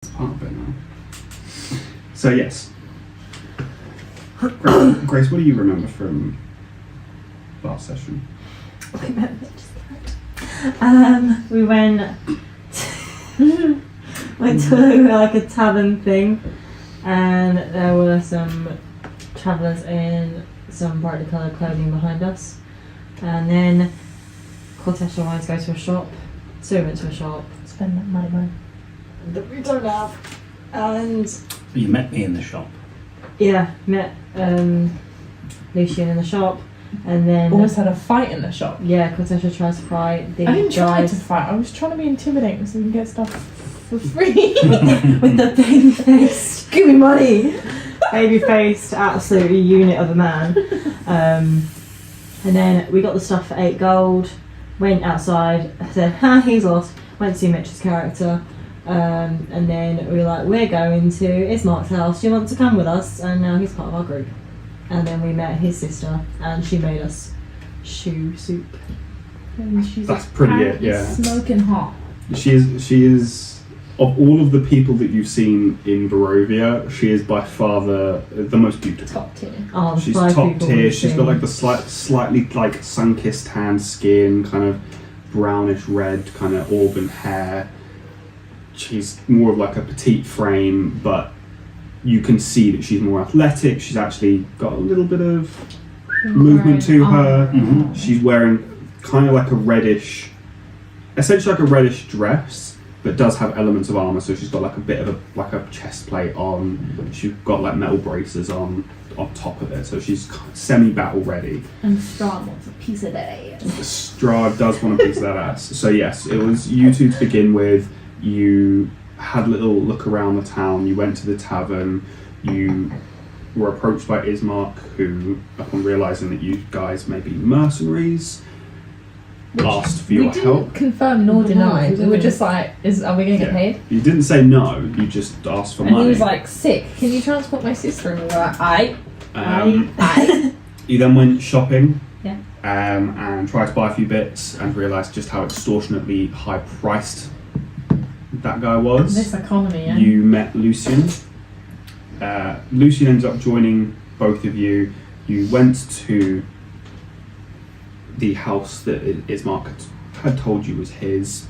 It's part of it now. So yes. Grace, what do you remember from last session? We went to like a tavern thing, and there were some travellers in some brightly coloured clothing behind us, and then Kortesha wanted to go to a shop, so we went to a shop, spend that money that we don't have, and You met me in the shop. yeah, met Lucien in the shop, and then Almost had a fight in the shop. yeah, Kortesha tries to fight the I didn't try guys to fight. I was trying to be intimidating so we can get stuff for free. with the baby-faced, give me money, baby-faced absolute unit of a man. And then we got the stuff for 8 gold, went outside, said, he's lost, went to see Mitch's character, and then we were like, we're going to Ismark's house, do you want to come with us? And now he's part of our group. And then we met his sister, and she made us shoe soup. And she's That's pretty it, yeah. Smoking hot. She is of all of the people that you've seen in Barovia, she is by far the most beautiful. Top tier. Oh, the She's 5 top people tier. we've She's got seen. like the slightly like sun-kissed tan skin, kind of brownish red, kind of auburn hair. She's more of like a petite frame, but you can see that she's more athletic. She's actually got a little bit of movement to her. Mhm. She's wearing kind of like a reddish, essentially like a reddish dress, but does have elements of armor. So she's got like a bit of a chest plate on. She's got like metal braces on top of it. So she's semi-battle ready. And Strahd wants a piece of that ass. Strahd does want a piece of that ass. So yes, it was you two to begin with. You had a little look around the town. You went to the tavern. You were approached by Ismark, who, upon realising that you guys may be mercenaries, asked for your help. Didn't confirm nor deny. We were just like, are we going to get paid? You didn't say no. You just asked for And money. he was like, sick, can you transport my sister? And we were like, aye. You then went shopping. Yeah. And tried to buy a few bits and realised just how extortionately high priced that guy was. This economy, yeah. You met Lucien. Lucien ended up joining both of you. You went to the house that Ismark had told you was his.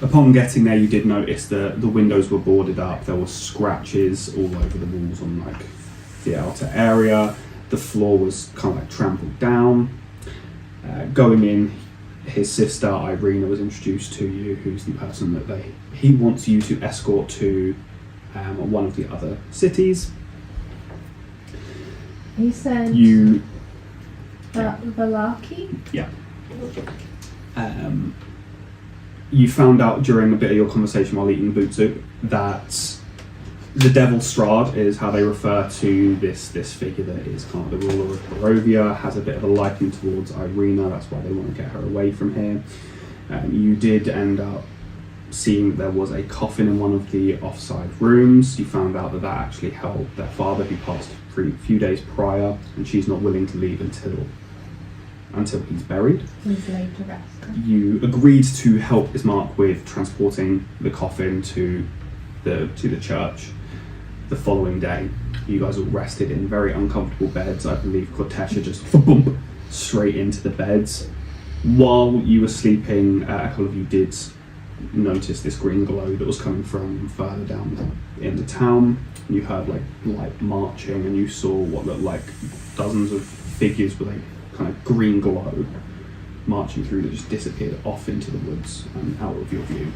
Upon getting there, you did notice that the windows were boarded up. There were scratches all over the walls on like the outer area. The floor was kind of like trampled down. Going in, his sister Irina was introduced to you, who's the person that he wants you to escort to one of the other cities. He said, You Valaki? Yeah. You found out during a bit of your conversation while eating boot soup that the Devil Strahd is how they refer to this figure that is kind of the ruler of Barovia, has a bit of a liking towards Irina. That's why they want to get her away from here. You did end up seeing that there was a coffin in one of the offside rooms. You found out that actually held their father, who passed a few days prior, and she's not willing to leave until he's buried. He's laid to rest. You agreed to help Ismark with transporting the coffin to the church. The following day, you guys all rested in very uncomfortable beds. I believe Kortesha just boom, straight into the beds. While you were sleeping, a couple of you did notice this green glow that was coming from further down in the town. You heard like light marching, and you saw what looked like dozens of figures with a kind of green glow marching through that just disappeared off into the woods and out of your view.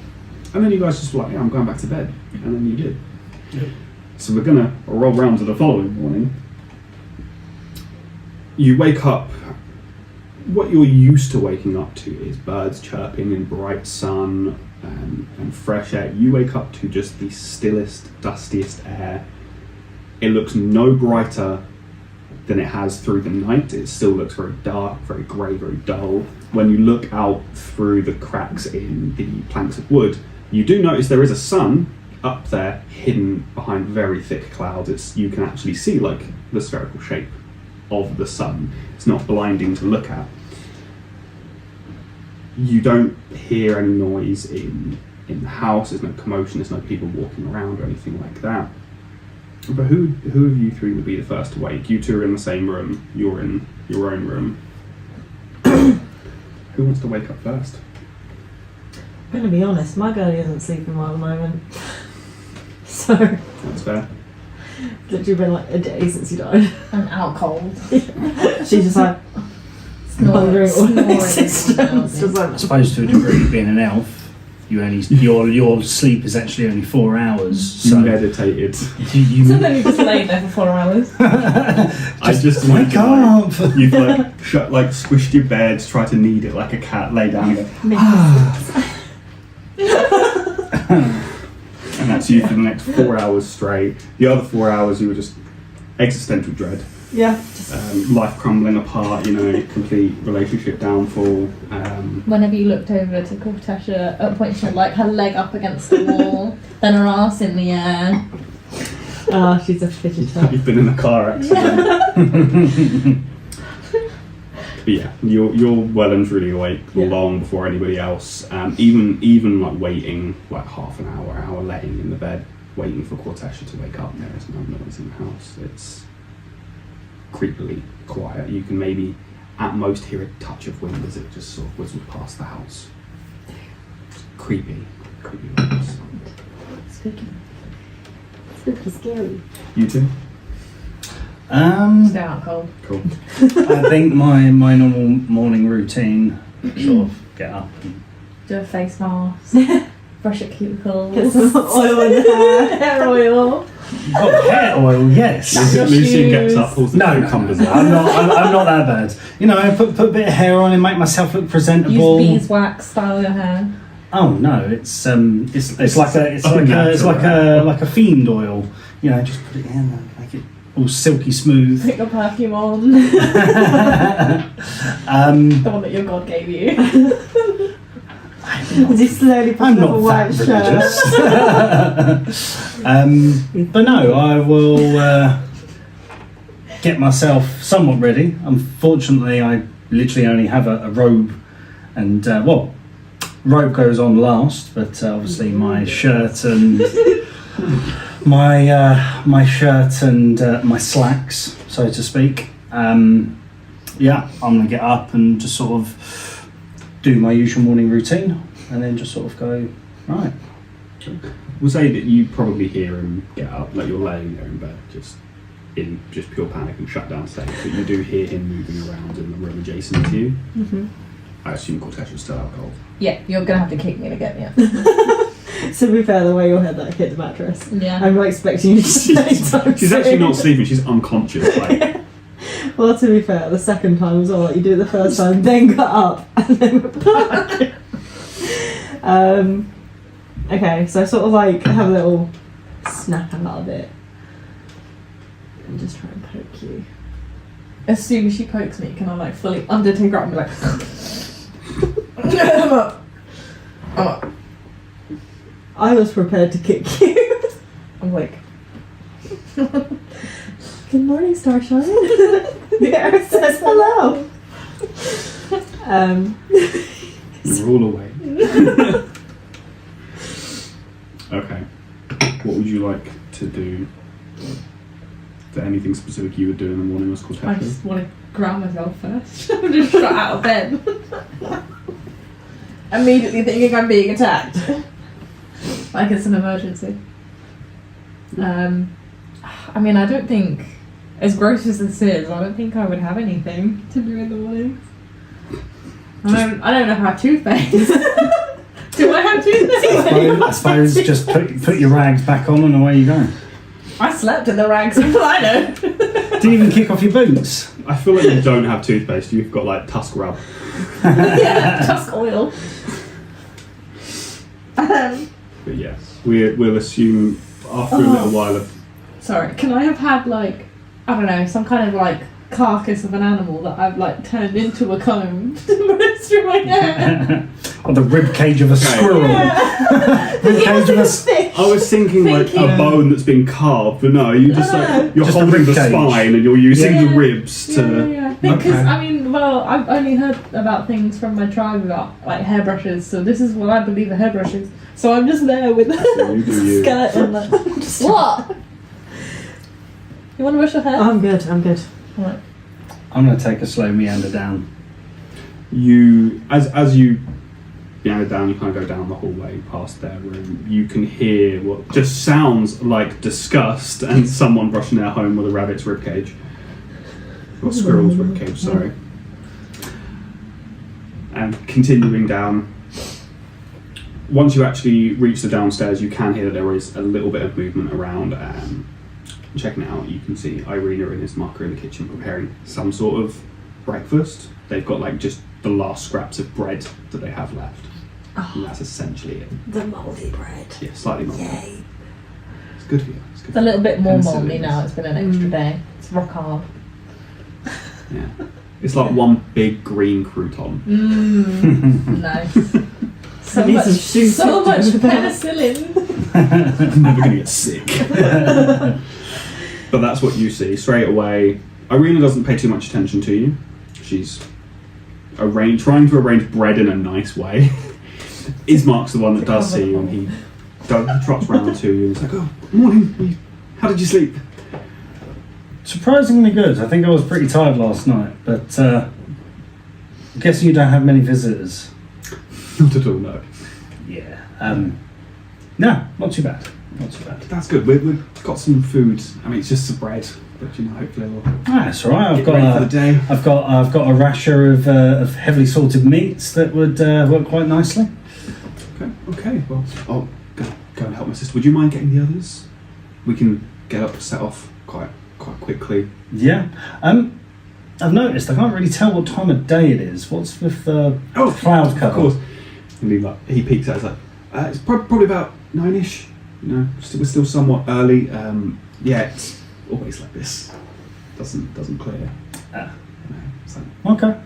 And then you guys just were like, yeah, I'm going back to bed. And then you did. Yep. So we're gonna roll round to the following morning. You wake up. What you're used to waking up to is birds chirping in bright sun and fresh air. You wake up to just the stillest, dustiest air. It looks no brighter than it has through the night. It still looks very dark, very grey, very dull. When you look out through the cracks in the planks of wood, you do notice there is a sun up there, hidden behind very thick clouds. You can actually see like the spherical shape of the sun. It's not blinding to look at. You don't hear any noise in in the house. There's no commotion. There's no people walking around or anything like that. But who of you three would be the first to wake? You two are in the same room. You're in your own room. Who wants to wake up first? I'm going to be honest, my girlie isn't sleeping well at the moment. So, That's fair. it's literally been like a day since he died. I'm out cold. She's just like wondering all her existence. Just I like, suppose to a degree, being an elf, your sleep is actually only 4 hours. You So meditated. you So then you just lay there for 4 hours. I just wake imagine, up. Like, you've squished your bed, tried to knead it like a cat, lay down and go, and that's you for the next 4 hours straight. The other 4 hours you were just existential dread. yeah, just Life crumbling apart, complete relationship downfall. Whenever you looked over to Kortesha, at a point she had like her leg up against the wall, then her ass in the air. she's a fidgeter. You've been in a car accident. But yeah, you're well and truly awake long before anybody else. Even like waiting like half an hour laying in the bed, waiting for Kortesha to wake up. There is no noise in the house. It's creepily quiet. You can maybe at most hear a touch of wind as it just sort of whistles past the house. Creepy vibes. Spooky. Spooky, scary. You two? Stay out cold. Cool. I think my normal morning routine, sort of get up and Do a face mask, brush your cuticles, Get some oil in the hair. hair oil. hair oil, yes. Your Lucian gets shoes. up, pulls the No, cucumbers I'm not that bad. I put a bit of hair on and make myself look presentable. Use beeswax, style your hair. Oh no, it's like a fiend oil. Just put it in and make it all silky smooth. Put your perfume on. The one that your god gave you. As he slowly puts I'm up a not white that shirt. religious. But no, I will get myself somewhat ready. Unfortunately, I literally only have a robe, and robe goes on last. But obviously, my shirt and my shirt and my slacks, so to speak. I'm gonna get up and just sort of do my usual morning routine, and then just sort of go right. We'll say that you probably hear him get up, like you're laying there in bed, just in pure panic and shut down state, but you do hear him moving around in the room adjacent to you. Mm-hmm. I assume Kortesha's still out cold. Yeah, you're gonna have to kick me to get me up. To be fair, the way your head like hit the mattress, Yeah. I'm not expecting you to stay time She's actually not sleeping, she's unconscious. Like, Well, to be fair, the second time was all like you do it the first time, then got up, and then went back. Okay, so I sort of like have a little snap out of it and just try and poke you. As soon as she pokes me, can I like fully undertake her up and be like, I'm up. I'm up. I was prepared to kick you. I'm like, Good morning, Starshine. The air says hello. you're all awake. Okay. What would you like to do? Is there anything specific you would do in the morning as I Kortesha? just want to ground myself first. I'm just shot out of bed. Immediately thinking I'm being attacked. Like it's an emergency. I mean, I don't think, as gross as this is, I don't think I would have anything to do in the morning. I don't know if I have toothpaste. Do I have toothpaste? I suppose just put your rags back on and away you go. I slept in the rags and I know. Didn't even kick off your boots. I feel like you don't have toothpaste, you've got like tusk rub. Yeah, tusk oil. But yes, we'll assume after a little while of Sorry, can I have had like, I don't know, some kind of like carcass of an animal that I've like turned into a comb to run through my hair. Or the rib cage of a squirrel. Rib cage of a fish. I was thinking like a bone that's been carved, but no, you just like you're Just a holding rib the cage. spine and you're using Yeah. the ribs to. Yeah. Because Okay. I mean, well, I've only heard about things from my tribe about like hairbrushes, so this is what I believe a hairbrush is. So I'm just there with You do you. Skeleton. Like, what? You want to brush your hair? I'm good. I'm good. Right. I'm going to take a slow meander down. You as you meander down, you kind of go down the hallway past their room. You can hear what just sounds like disgust and someone brushing their home with a rabbit's ribcage. Or squirrel's ribcage, sorry. And continuing down, once you actually reach the downstairs, you can hear that there is a little bit of movement around. Checking it out, you can see Irina and Ismark are in the kitchen preparing some sort of breakfast. They've got like just the last scraps of bread that they have left. And that's essentially it. The mouldy bread. Yeah, slightly moldy. Yay. It's good for you. It's good It's a little bit more Penicillins. moldy now. It's been an extra day. It's rock hard. Yeah. It's like one big green crouton. Nice. So Need much, some shoes so to much do with that. penicillin. I'm never going to get sick. But that's what you see. Straight away, Irina doesn't pay too much attention to you. She's trying to arrange bread in a nice way. Ismark's the one that does see you, and he trots round to you and he's like, "Oh, morning. How did you sleep?" Surprisingly good. I think I was pretty tired last night, but I'm guessing you don't have many visitors. Not at all, no. Yeah. No, not too bad. Not too bad. That's good. We've got some food. I mean, it's just some bread, but you know, hopefully we'll That's all right. get ready for the day. I've got a rasher of heavily salted meats that would work quite nicely. Okay. Well, I'll go and help my sister. Would you mind getting the others? We can get up, set off quite quickly. Yeah. I've noticed I can't really tell what time of day it is. What's with the cloud cover? Of course. And he peeks out. He's like, it's probably about 9ish. You know, we're still somewhat early. Yeah, it's always like this. Doesn't clear. So. Okay.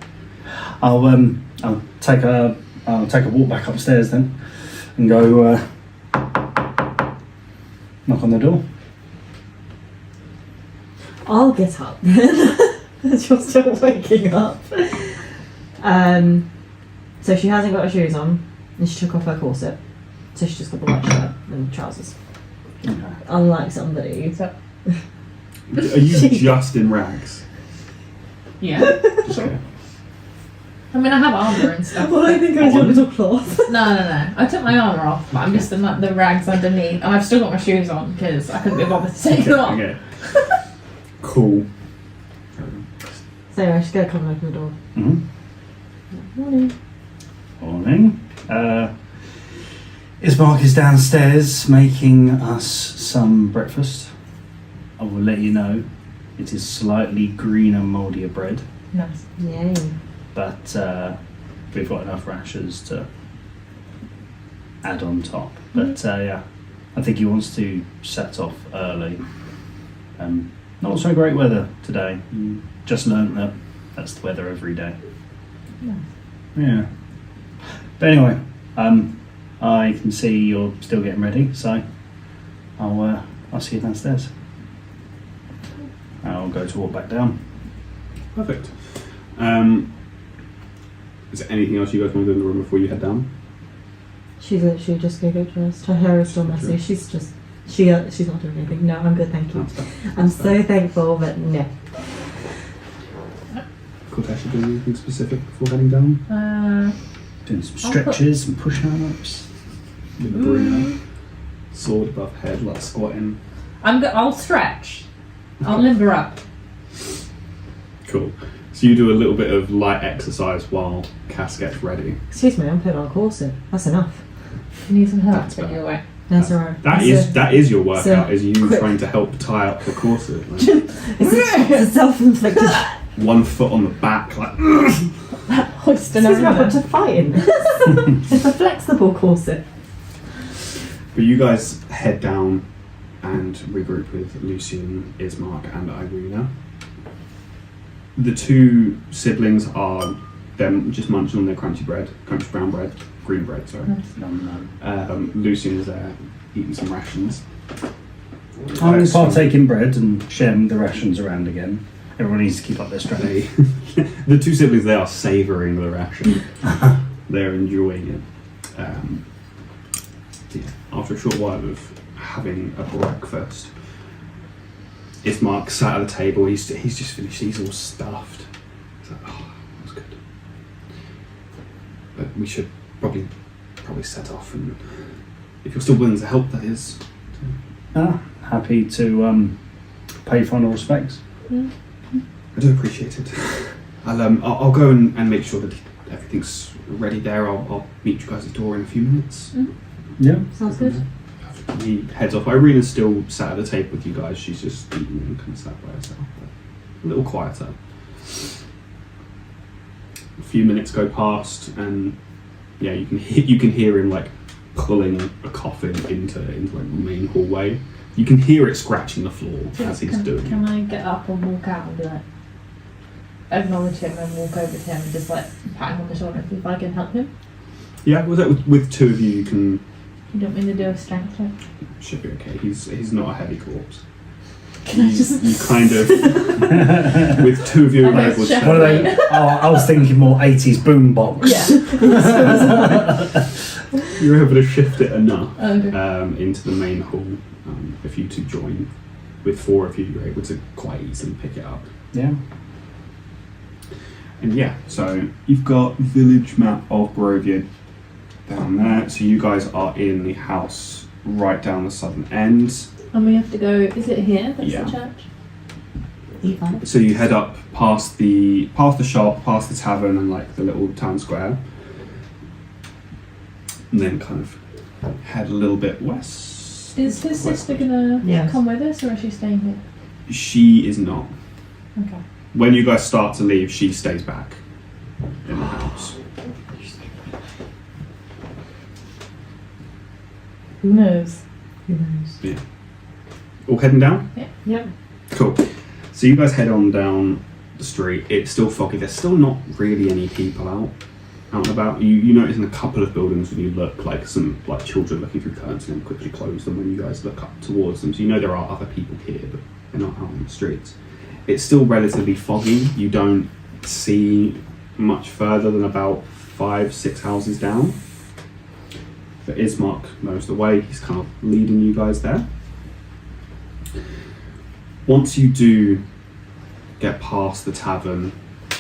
I'll take a walk back upstairs then, and go knock on the door. I'll get up then, as you're still waking up. So she hasn't got her shoes on, and she took off her corset. So she's just got the white shirt and trousers. Okay. Unlike somebody. So, Are you just in rags? yeah. Okay. I mean, I have armour and stuff. Well, I think I was your little cloth. No. I took my armour off, but I'm just in like the rags underneath, and I've still got my shoes on because I couldn't be bothered to take them off. Okay. Cool. So anyway, she's going to come and open the door. Mm-hmm. Morning. Morning. Ismark is downstairs making us some breakfast. I will let you know it is slightly greener, mouldier bread, Nice. Yay. but we've got enough rashers to add on top. But yeah, I think he wants to set off early. Not so great weather today. Just learnt that that's the weather every day. Nice. Yeah. But anyway, I can see you're still getting ready, so I'll see you downstairs. I'll go to walk back down. Perfect. Is there anything else you guys want to do in the room before you head down? She's literally just going to get dressed. Her hair is still messy. She's not doing anything. No, I'm good, thank you. I'm so thankful, but no. Kortesha, doing anything specific before heading down? Doing some stretches and push-ups. Bruno, sword above head, like squatting. I'll stretch. I'll limber up. Cool. So you do a little bit of light exercise while Cass gets ready. Excuse me, I'm putting on a corset. That's enough. You need some help That's when fair. you're away. That's alright. That is your workout. so Is you quick. trying to help tie up the corset? Like, It's a self-inflicted. one foot on the back, like. Hoisting This is over not there. to fight in. It's a flexible corset. But you guys head down and regroup with Lucien, Ismark, and Irina. The two siblings are them just munching on their crunchy brown bread, green bread, sorry. Lucien is there eating some rations. I'm going to partake in bread and share the rations around again. Everyone needs to keep up their strategy. The two siblings, they are savouring the ration. They're enjoying it. Yeah, after a short while of having a breakfast, Ismark sat at the table. He's just finished. He's all stuffed. He's like, oh, that was good. But we should probably set off, and if you're still willing to help, that is. Happy to pay final respects. I do appreciate it. I'll go and make sure that everything's ready there. I'll meet you guys at the door in a few minutes. Yeah. Sounds good. He heads off. Irena's still sat at the table with you guys. She's just eating and kind of sat by herself. But a little quieter. A few minutes go past, and yeah, you can hear him like pulling a coffin into like the main hallway. You can hear it scratching the floor as he's doing it. Can I get up and walk out and be like, acknowledge him and walk over to him and just like pat him on the shoulder and see if I can help him? Yeah, with two of you, you can. You don't mean to do a strength check? Should be okay. He's not a heavy corpse. Can I just... You kind of with two of you Okay, able chef. What are they? I was thinking more 80s boombox. Yeah. you're able to shift it enough Okay. into the main hall. If you two join, with four of you, you're able to quite easily pick it up. Yeah. And yeah, so you've got village map of Barovia down there. So you guys are in the house right down the southern end. And we have to go, is it here? That's Yeah. the church? E5. So you head up past the shop, past the tavern, and like the little town square, and then kind of head a little bit west. Is his sister gonna Yes. come with us, or is she staying here? She is not. Okay. When you guys start to leave, she stays back in the house. Who knows? Who knows? All heading down? Yep. Cool. So you guys head on down the street. It's still foggy. There's still not really any people out and about. You notice in a couple of buildings when you look, like some like children looking through curtains and then quickly close them when you guys look up towards them. So you know there are other people here, but they're not out on the streets. It's still relatively foggy. You don't see much further than about 5-6 houses down. But Ismark knows the way. He's kind of leading you guys there. Once you do get past the tavern,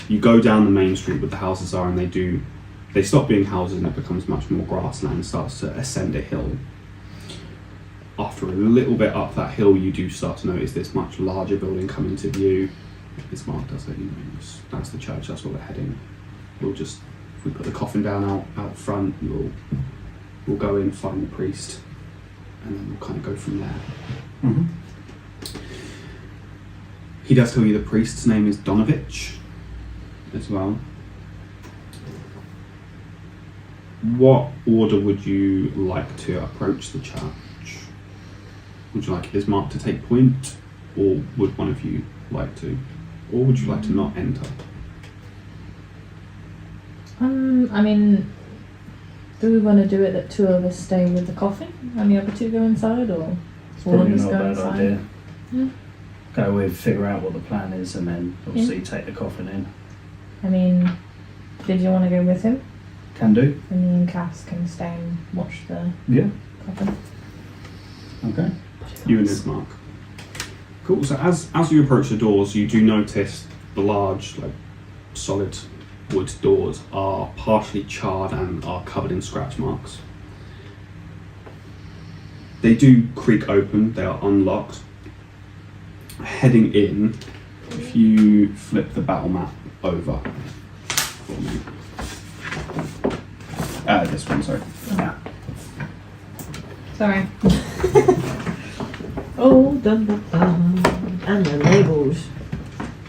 you go down the main street where the houses are, and they stop being houses and it becomes much more grassland and starts to ascend a hill. After a little bit up that hill, you do start to notice this much larger building come into view. Ismark does let you know that's the church, that's where we're heading. If we put the coffin down out front, we'll go in, find the priest, and then we'll kind of go from there. Mm-hmm. He does tell you the priest's name is Donovich as well. What order would you like to approach the church? Would you like Ismark to take point, or would one of you like to? Or would you like to not enter? I mean, do we want to do it that two of us stay with the coffin and the other two go inside, or It's all of probably us not a go bad inside? idea. Yeah. Go with, figure out what the plan is, and then obviously take the coffin in. I mean, did you want to go with him? Can do. And me and Cass can stay and watch the Yeah. coffin. Okay. You and Ismark. Cool. So as you approach the doors, you do notice the large, like solid wood doors are partially charred and are covered in scratch marks. They do creak open. They are unlocked. Heading in, if you flip the battle map over for me. This one, sorry. Yeah. Sorry. Oh, dum dum dum. And the labels.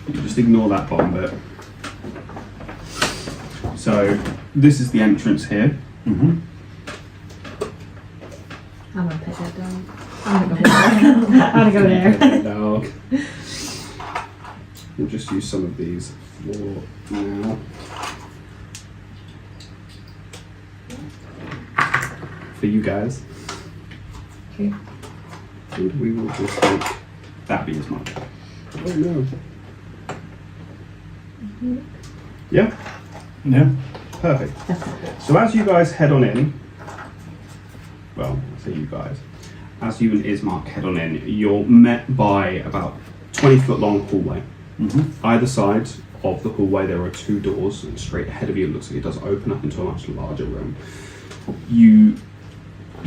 You just ignore that bottom bit. So this is the entrance here. Mm-hmm. I'm gonna pet that dog. I'm gonna go there. I'm gonna go there. Dog. We'll just use some of these for now. For you guys. Okay. And we will just make that be Ismark. Oh no. Yeah? Yeah. Perfect. So as you guys head on in, well, I say you guys, as you and Ismark head on in, you're met by about 20-foot long hallway. Either side of the hallway there are two doors, and straight ahead of you it looks like it does open up into a much larger room. You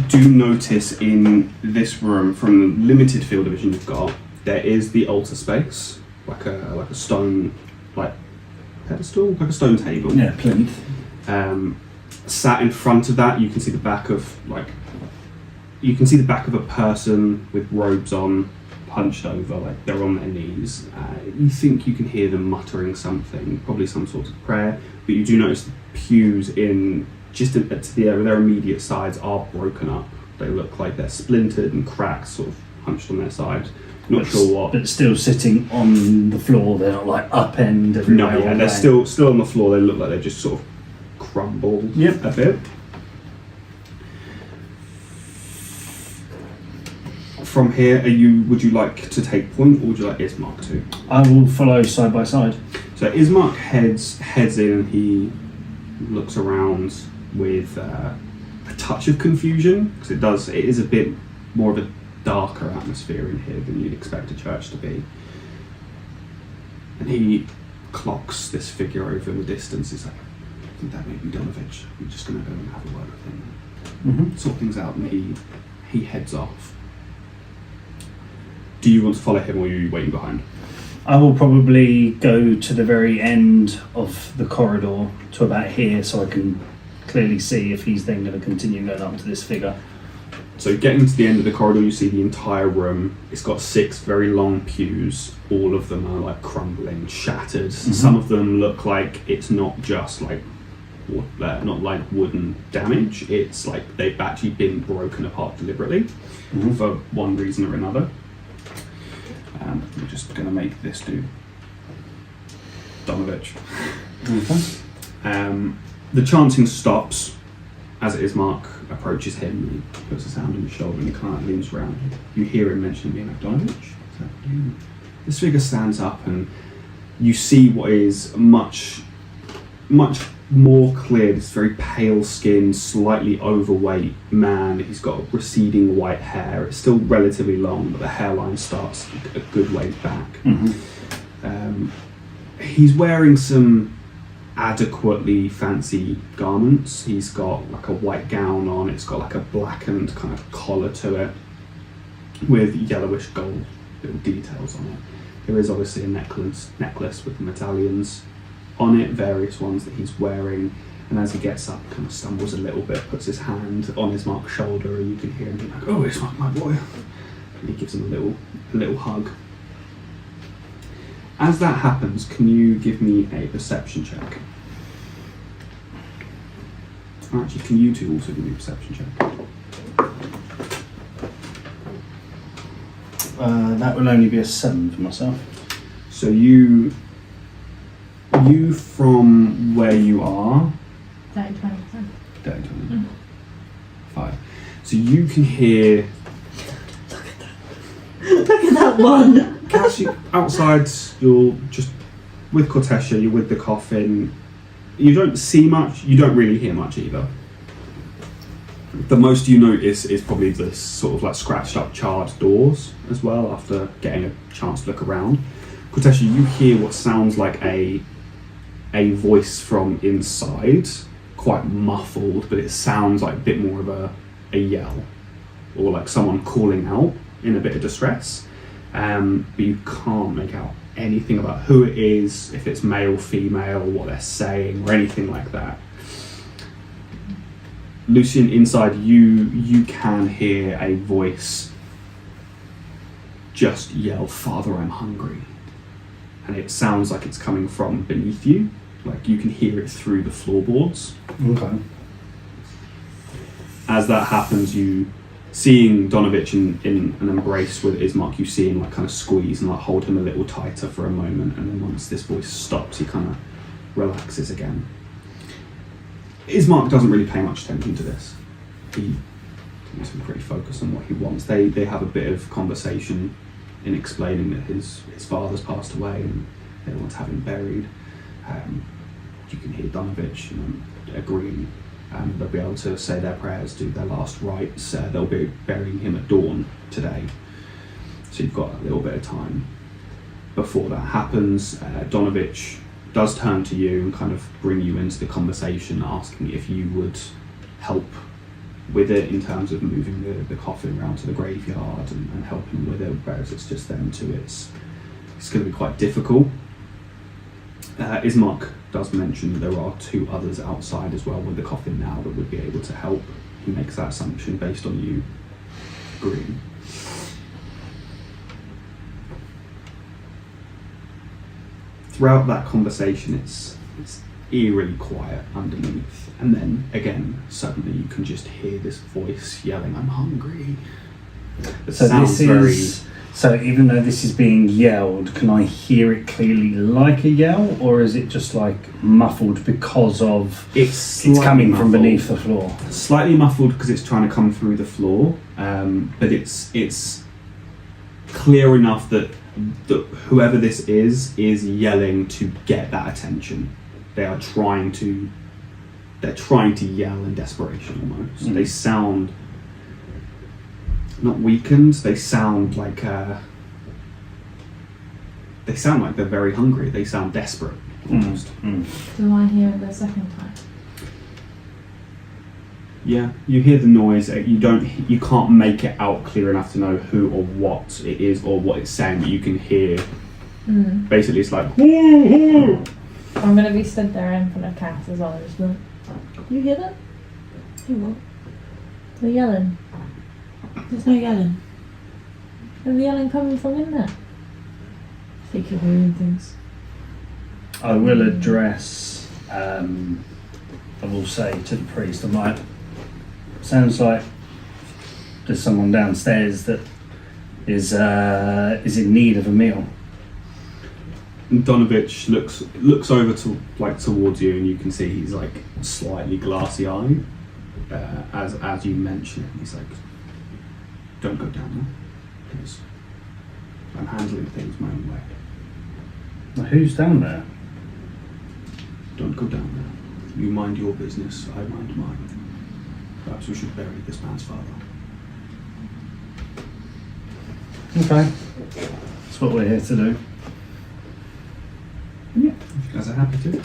do notice in this room, from the limited field of vision you've got, there is the altar space, like a stone pedestal, like a stone table. Yeah, plinth. Sat in front of that, you can see the back of a person with robes on, hunched over, like they're on their knees. You think you can hear them muttering something, probably some sort of prayer, but you do notice the pews in just to their immediate sides are broken up. They look like they're splintered and cracked, sort of hunched on their side. Not sure what. But still sitting on the floor, they're not like upend everywhere. No, yeah, they're still on the floor. They look like they're just sort of crumbled a bit. From here, would you like to take point, or would you like Ismark to? I will follow side by side. So Ismark heads in, and he looks around with a touch of confusion, because it is a bit more of a darker atmosphere in here than you'd expect a church to be. And he clocks this figure over in the distance. He's like, I think that may be Donovich. I'm just going to go and have a word with him. Sort things out, and he heads off. Do you want to follow him, or are you waiting behind? I will probably go to the very end of the corridor to about here, so I can clearly see if he's then going to continue going up to this figure. So getting to the end of the corridor, you see the entire room. It's got 6 very long pews. All of them are like crumbling, shattered. Some of them look like it's not just like wooden damage. It's like they've actually been broken apart deliberately for one reason or another. We're just going to make this do Donovich. The chanting stops as Ismark approaches him. He puts his hand on his shoulder and he kind of leans around. You hear him mention being Donovich. This figure stands up, and you see what is much more clear. This very pale-skinned, slightly overweight man. He's got receding white hair. It's still relatively long, but the hairline starts a good way back. He's wearing some adequately fancy garments. He's got like a white gown on. It's got like a blackened kind of collar to it with yellowish gold little details on it. There is obviously a necklace with the medallions on it, various ones that he's wearing, and as he gets up, kind of stumbles a little bit, puts his hand on Ismark's shoulder, and you can hear him be like, "Oh, Ismark, my boy," and he gives him a little hug. As that happens, can you give me a perception check? Or actually, can you two also give me a perception check? That will only be a 7 for myself. So you from where you are, 20%. 5. So you can hear. Look at that one. Cass, outside, you're just with Kortesha, you're with the coffin. You don't see much, you don't really hear much either. The most you notice is probably the sort of like scratched up, charred doors as well, after getting a chance to look around. Kortesha, you hear what sounds like a voice from inside, quite muffled, but it sounds like a bit more of a yell, or like someone calling out in a bit of distress. But you can't make out anything about who it is, if it's male, female, what they're saying, or anything like that. Lucien, inside you can hear a voice just yell, "Father, I'm hungry." And it sounds like it's coming from beneath you, like you can hear it through the floorboards. Okay. As that happens, you seeing Donovich in an embrace with Ismark, you see him like kind of squeeze and like hold him a little tighter for a moment, and then once this voice stops, he kind of relaxes again. Ismark doesn't really pay much attention to this. He's pretty focused on what he wants. They have a bit of conversation in explaining that his father's passed away and they want to have him buried. You can hear Donovich agreeing. They'll be able to say their prayers, do their last rites. They'll be burying him at dawn today. So you've got a little bit of time before that happens. Donovich does turn to you and kind of bring you into the conversation, asking if you would help with it in terms of moving the coffin around to the graveyard and helping with it, whereas it's just them two. It's going to be quite difficult. Ismark does mention that there are two others outside as well with the coffin now that would be able to help. He makes that assumption based on you agreeing. Throughout that conversation, it's eerily quiet underneath, and then again, suddenly you can just hear this voice yelling, "I'm hungry." It sounds So even though this is being yelled, can I hear it clearly like a yell, or is it just like muffled because of it's coming muffled. from beneath the floor? Slightly muffled because it's trying to come through the floor, but it's clear enough that whoever this is yelling to get that attention. They're trying to yell in desperation almost. Mm. They sound not weakened. They sound like they're very hungry. They sound desperate almost. Do I hear it the second time? Yeah, you hear the noise. You can't make it out clear enough to know who or what it is or what it's saying, but you can hear. Basically, it's like. I'm gonna be stood there in front of Cass as well. Just like, you hear that? You what? They're yelling. There's no yelling. And the yelling coming from in there. I think you're hearing things. I will address. I will say to the priest, I'm like, sounds like there's someone downstairs that is in need of a meal. Donovich looks over towards you, and you can see he's like slightly glassy-eyed as you mention it. He's like, "Don't go down there, please. I'm handling things my own way. Now, who's down there? Don't go down there. You mind your business, I mind mine. Perhaps we should bury this man's father." Okay, that's what we're here to do. Yeah, if you guys are happy to.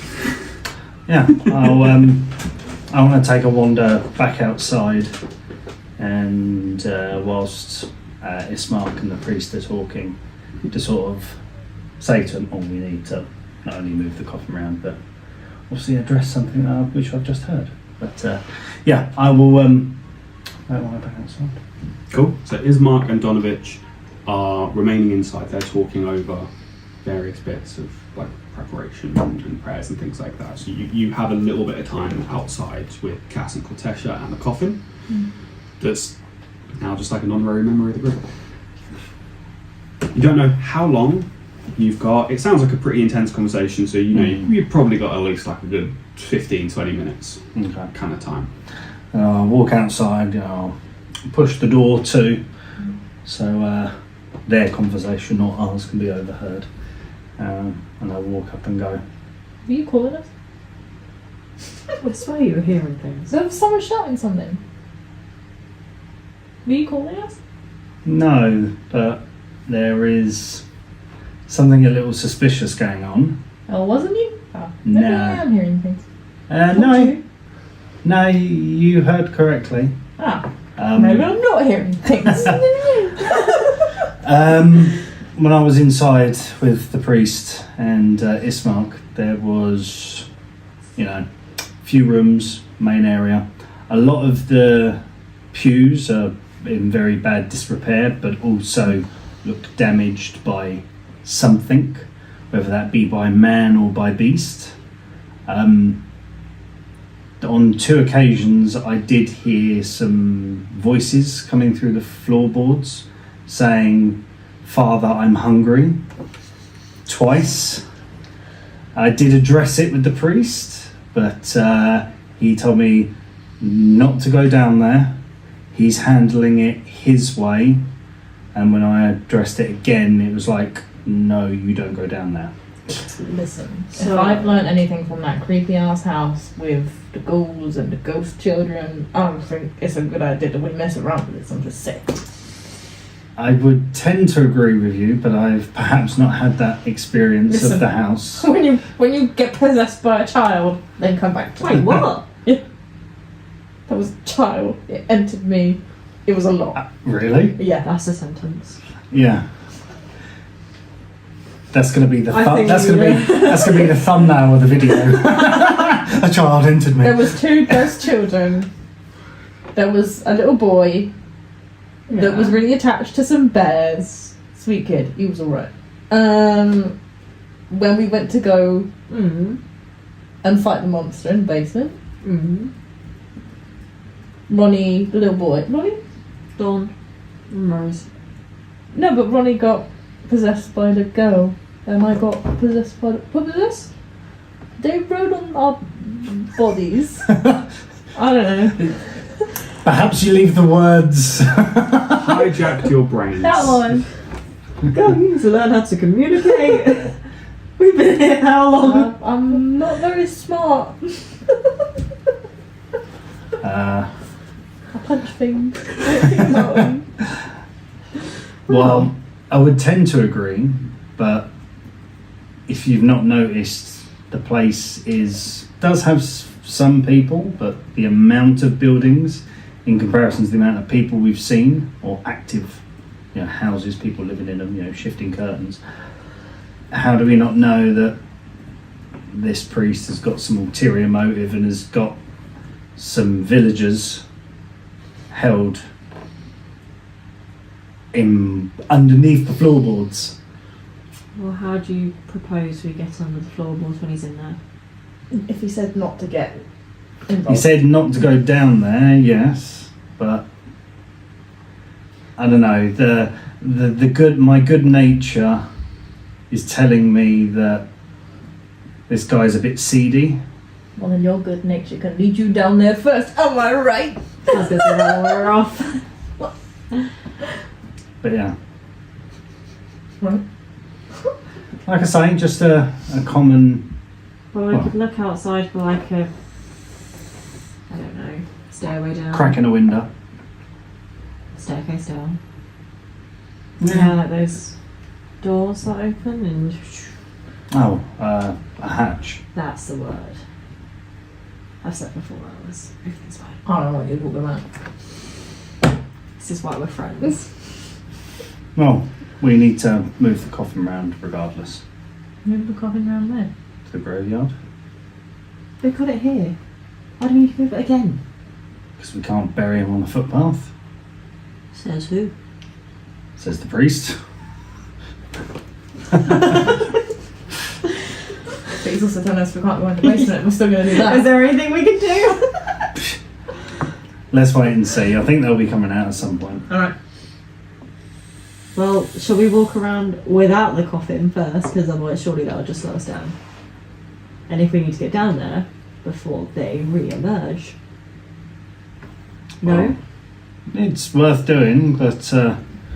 Yeah, I want to take a wander back outside, and whilst Ismark and the priest are talking, to sort of say to them, "Oh, we need to not only move the coffin around, but obviously address something which I've just heard." But yeah, I will make my way back outside. Cool. So Ismark and Donovich are remaining inside. They're talking over various bits of like preparation and prayers and things like that. So you have a little bit of time outside with Cass and Kortesha and the coffin. That's now just like an honorary memory of the group. You don't know how long you've got. It sounds like a pretty intense conversation, so you know you've probably got at least like a good 15-20 minutes kind of time. I'll walk outside, I'll push the door too, so their conversation, not ours, can be overheard. And I'll walk up and go, Were you calling us? I swear you were hearing things. There was someone shouting something. Were you calling us? "No, but there is something a little suspicious going on." Oh, wasn't you? Oh, maybe No. I am hearing things. No, you heard correctly. Ah, maybe I'm not hearing things. When I was inside with the priest and Ismark, there was, a few rooms, main area. A lot of the pews are in very bad disrepair, but also look damaged by something, whether that be by man or by beast. on 2 occasions I did hear some voices coming through the floorboards saying, "Father, I'm hungry." Twice. I did address it with the priest, but he told me not to go down there. He's handling it his way. And when I addressed it again, it was like, "No, you don't go down there." Listen, So- if I've learned anything from that creepy ass house with the ghouls and the ghost children, I don't think it's a good idea that we mess around with this. I'm just saying. I would tend to agree with you, but I've perhaps not had that experience Listen. of the house. When you get possessed by a child, then come back to Wait, me. what? That was a child. It entered me. It was a lot. Really? Yeah. That's a sentence. Yeah. That's gonna be the I think that's you- gonna be the thumbnail of the video. A child entered me. There was 2 ghost children. There was a little boy that was really attached to some bears. Sweet kid. He was alright. When we went to go Mm. and fight the monster in the basement, Mm. Ronnie, the little boy. Ronnie? Dawn. Rose. No, but Ronnie got possessed by the girl. And I got possessed by the... What was this? They rode on our bodies. I don't know. Perhaps you leave the words. Hijacked your brains. That one. Go, you need to learn how to communicate. We've been here how long? I'm not very smart. I punch things. Well, I would tend to agree, but if you've not noticed, the place does have some people, but the amount of buildings in comparison to the amount of people we've seen, or active, houses, people living in them, shifting curtains. How do we not know that this priest has got some ulterior motive and has got some villagers held in underneath the floorboards? Well, how do you propose we get under the floorboards when he's in there? If he said not to get He involved. said not to go down there, yes, but I don't know. My good nature is telling me that this guy's a bit seedy. Well, then your good nature can lead you down there first. Am I right? I was going to say that when we're off. But yeah, Right. like I say, just a common. Well, we Well. could look outside for like a, I don't know, stairway down. Crack in a window. Staircase down. Yeah, like those doors that open and Oh, a hatch. that's the word. I've said before everything's fine. I don't know what you're talking about. This is why we're friends. Well, we need to move the coffin round regardless Move the coffin around there. to the graveyard We've got it here. Why do we need to move it again? because we can't bury him on the footpath, Says who? says the priest. But he's also telling us we can't go in the basement. We're still going to do that. Is there anything we can do? Let's wait and see. I think they'll be coming out at some point. Alright. Well, shall we walk around without the coffin first? Because otherwise, surely that will just slow us down. And if we need to get down there before they re-emerge. No? Well, it's worth doing, but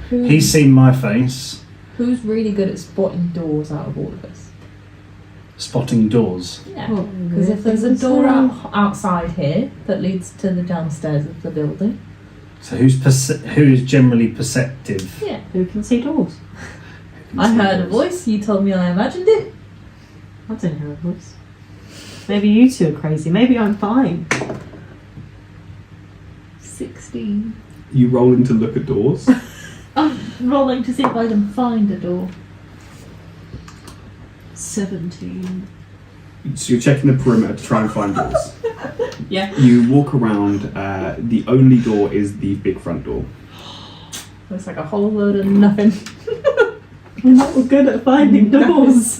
Who- he's seen my face Who's really good at spotting doors out of all of us? spotting doors. Yeah. Well, Because if there's a door outside here that leads to the downstairs of the building. So who is generally perceptive? Yeah. Who can see doors? I heard a voice. You told me I imagined it. I didn't hear a voice. Maybe you two are crazy. Maybe I'm fine. 16. You roll in to look at doors. I'm rolling to see if I can find a door. 17. So you're checking the perimeter to try and find doors. Yeah. You walk around. The only door is the big front door. Looks like a whole load of nothing. We're not good at finding doors.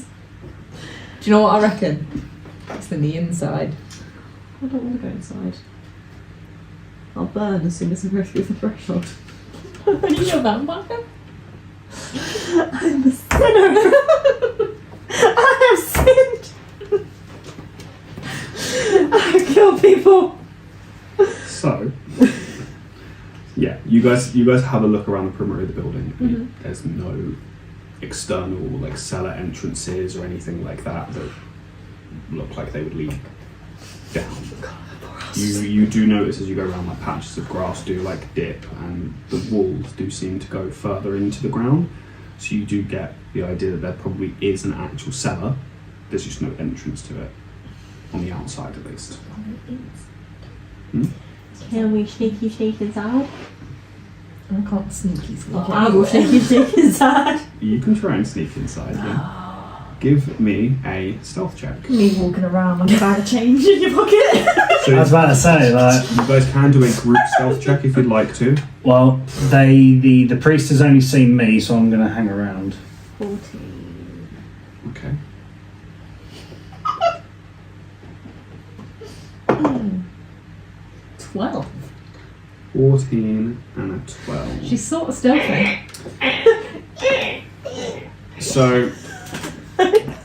Do you know what I reckon? It's in the inside. I don't want to go inside. I'll burn as soon as I go through the threshold. Are you a vampire? I'm a sinner! I have sinned! I kill people! So, yeah, you guys have a look around the perimeter of the building. Mhm. There's no external like cellar entrances or anything like that look like they would lead down. You do notice as you go around like patches of grass do like dip, and the walls do seem to go further into the ground. So you do get the idea that there probably is an actual cellar. There's just no entrance to it on the outside, at least. Can we sneaky sneak inside? I can't sneaky. I will sneaky sneak inside. You can try and sneak inside. Yeah. Give me a stealth check. Me walking around like a bag of change in your pocket. So I was about to say, like, you guys can do a group stealth check if you'd like to. well, the priest has only seen me, so I'm going to hang around. 14. Okay. 12. 14 and a 12. She's sort of stealthy. So,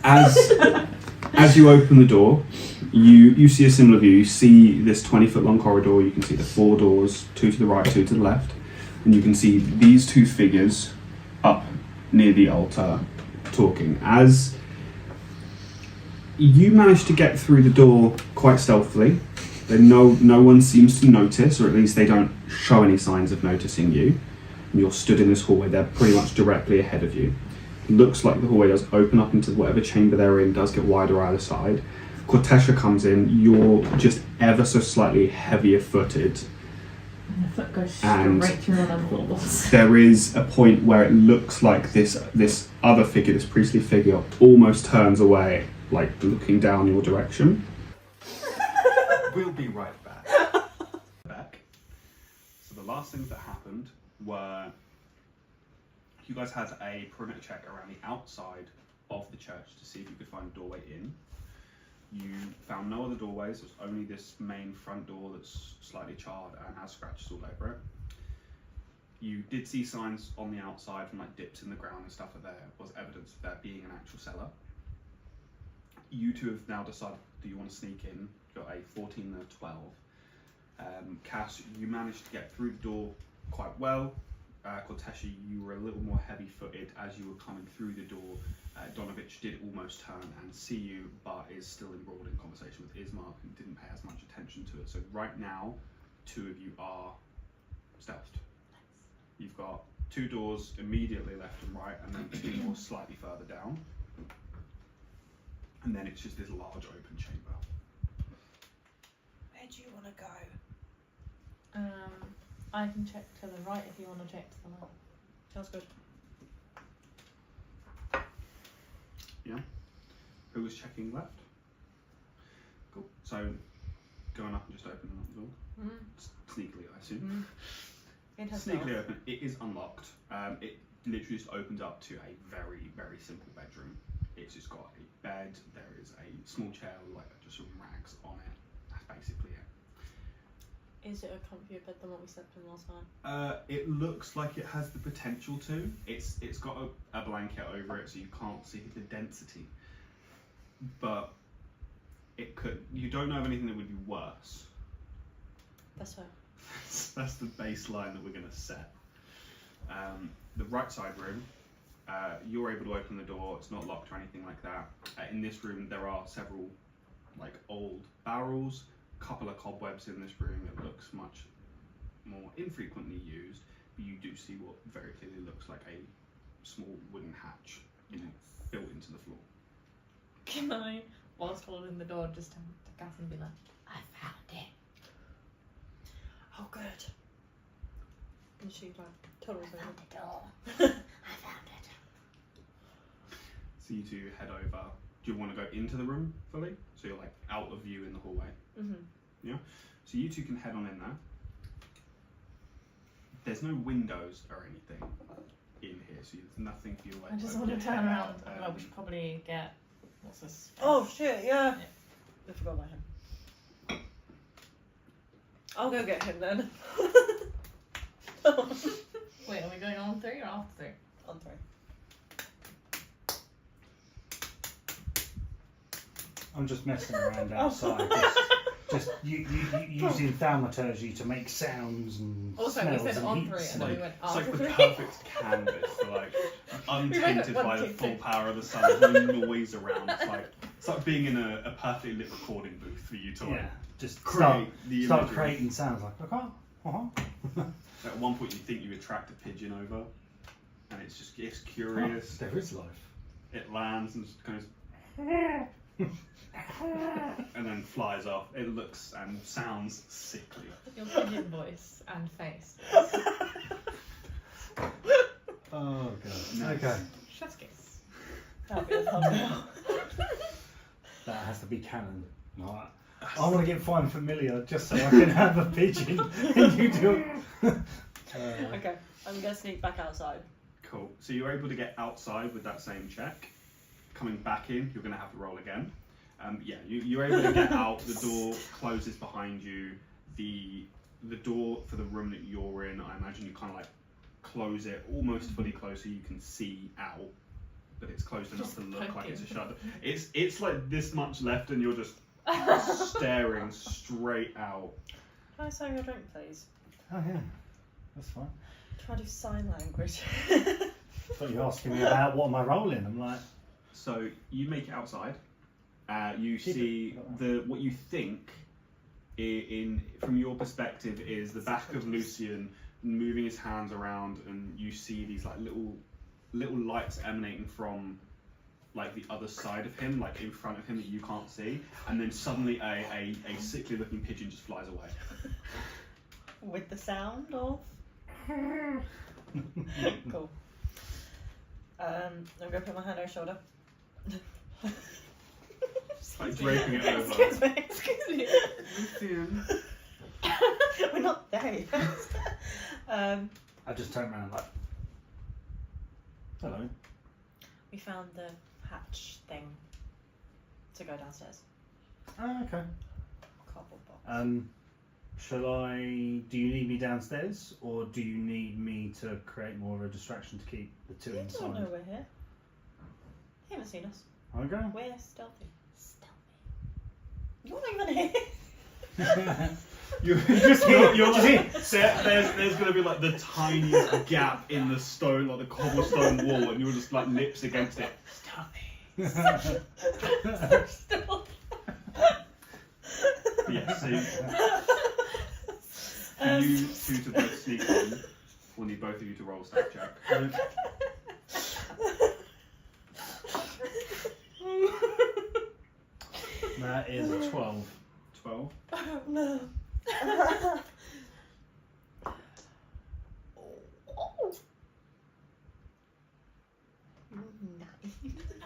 as you open the door, you see a similar view. You see this 20-foot long corridor. You can see the 4 doors, 2 to the right, 2 to the left, and you can see these 2 figures up near the altar talking. As you manage to get through the door quite stealthily, no one seems to notice, or at least they don't show any signs of noticing you. And you're stood in this hallway. They're pretty much directly ahead of you. Looks like the hallway does open up into whatever chamber they're in, does get wider either side. Kortesha comes in. You're just ever so slightly heavier footed. My foot goes And straight through one of the walls. There is a point where it looks like this other figure, this priestly figure, almost turns away, like looking down your direction. We'll be right back. So the last things that happened were you guys had a perimeter check around the outside of the church to see if you could find a doorway in. You found no other doorways. There's only this main front door that's slightly charred and has scratches all over it. You did see signs on the outside from like dips in the ground and stuff that there was evidence of there being an actual cellar. You two have now decided, do you want to sneak in? Got a 14 and a 12. Cass, you managed to get through the door quite well. Kortesha, you were a little more heavy-footed as you were coming through the door. Donovich did almost turn and see you, but is still embroiled in conversation with Ismark and didn't pay as much attention to it. So right now, 2 of you are stealthed. You've got 2 doors immediately left and right, and then 2 more slightly further down. And then it's just this large open chamber. Where do you want to go? I can check to the right if you want to check to the left. Sounds good. Yeah. Who was checking left? Cool. So going up and just opening up the door. Sneakily, I assume. It has Sneakily open. It is unlocked. It literally just opens up to a very, very simple bedroom. It's just got a bed. There is a small chair with like just some rags on it. That's basically it. Is it a comfier bed than what we slept in last night? It looks like it has the potential to. It's got a blanket over it, so you can't see the density. But it could. You don't know of anything that would be worse. That's fair. That's the baseline that we're going to set. The right side room, you're able to open the door. It's not locked or anything like that. In this room, there are several like old barrels. Couple of cobwebs in this room. It looks much more infrequently used, but you do see what very clearly looks like a small wooden hatch built into the floor. Can I, whilst holding the door, just turn to Cass and be like, I found it. Oh, good. And she like toddles over. the door. I found it. So you two head over. Do you want to go into the room fully? So you're like out of view in the hallway. Yeah. So you two can head on in there. There's no windows or anything in here, so there's nothing for you like. I just want to turn around. We should probably get. What's this? Oh shit! Yeah. I forgot about him. I'll go get him then. Wait, are we going on 3 or after 3? On 3. I'm just messing around outside. Just using thaumaturgy to make sounds and Also, we smells said and on heats 3 and then we and- went It's like after the 3. perfect canvas for like untainted by the full power of the sun. There's no noise around. It's like being in a perfectly lit recording booth for you to Yeah, just create the start imagery. creating sounds like At one point, you think you attract a pigeon over, and it's curious. there is life. It lands and just kind of. And then flies off. It looks and sounds sickly. Your pigeon voice and face. Oh god. Nice. Okay. Chef's kiss. That'll be a thumbnail. That has to be canon. Right. I want to get fine familiar just so I can have a pigeon and you do. Okay, I'm gonna sneak back outside. Cool. So you're able to get outside with that same check. Coming back in, you're going to have to roll again. You're able to get out. The door closes behind you. The door for the room that you're in, I imagine you kind of like close it almost fully closed so you can see out, but it's closed enough Just to look like it's a poking. shutter. It's like this much left, and you're just staring straight out. Can I sign your drink, please? Oh yeah, that's fine. Try to do sign language. I thought you were asking me about what am I rolling. I'm like, So you make it outside. You Keep see it. what you think, from your perspective, is the back of Lucien moving his hands around, and you see these like little lights emanating from like the other side of him, like in front of him that you can't see, and then suddenly a sickly looking pigeon just flies away. With the sound of. Cool. I'm gonna put my hand on her shoulder. Like draping it over. Excuse me. Excuse me. Lucien. We're not there yet. I just turned around like, hello. We found the hatch thing to go downstairs. Oh, okay. Cardboard box. Do you need me downstairs, or do you need me to create more of a distraction to keep the two You inside? don't know we're here. You haven't seen us. Okay. We're stealthy. You're not even here. You're just there's gonna be like the tiniest gap in the stone, like the cobblestone wall, and you're just like lips against it. So stealthy. Yeah, so you two to both sneak on. We'll need both of you to roll a stat check. That is a 12. 12. No.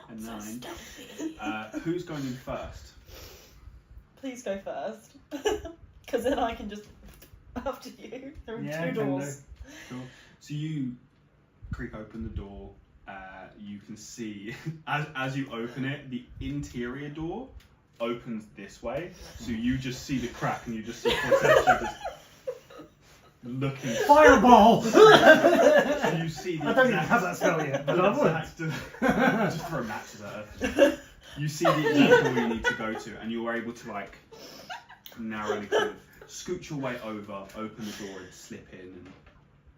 A 9. Who's going in first? Please go first. Because then I can just after you through Yeah, two doors. Sure. So you creak open the door. You can see as you open it, the interior door opens this way. So you just see the crack, and you just see Kortesha just looking. Fireball! So you see the I don't even exact- have that spell yet, but I would. just throw matches at her. You see the exact door you need to go to, and you are able to like narrowly kind of scoot your way over, open the door, and slip in, and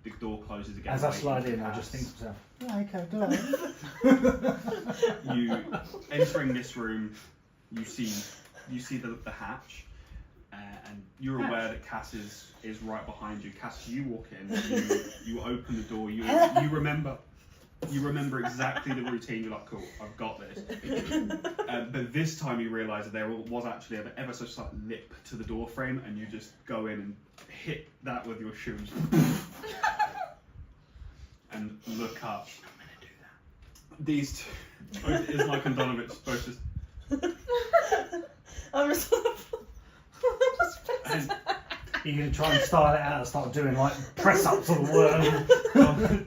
the door closes again. As I waiting slide for in, I Cass. just think to myself, yeah, okay, go on. You entering this room, you see the hatch, and you're aware that Cass is right behind you. Cass, you walk in, you open the door, you remember exactly the routine. You're like, cool, I've got this. But this time you realise that there was actually an ever so slight lip to the door frame, and you just go in and hit that with your shoes. And look up. I'm gonna do that. These two, both Ismark and Donovich, both just. I'm responsible. And You're going to try and style it out and start doing like press ups of the worm.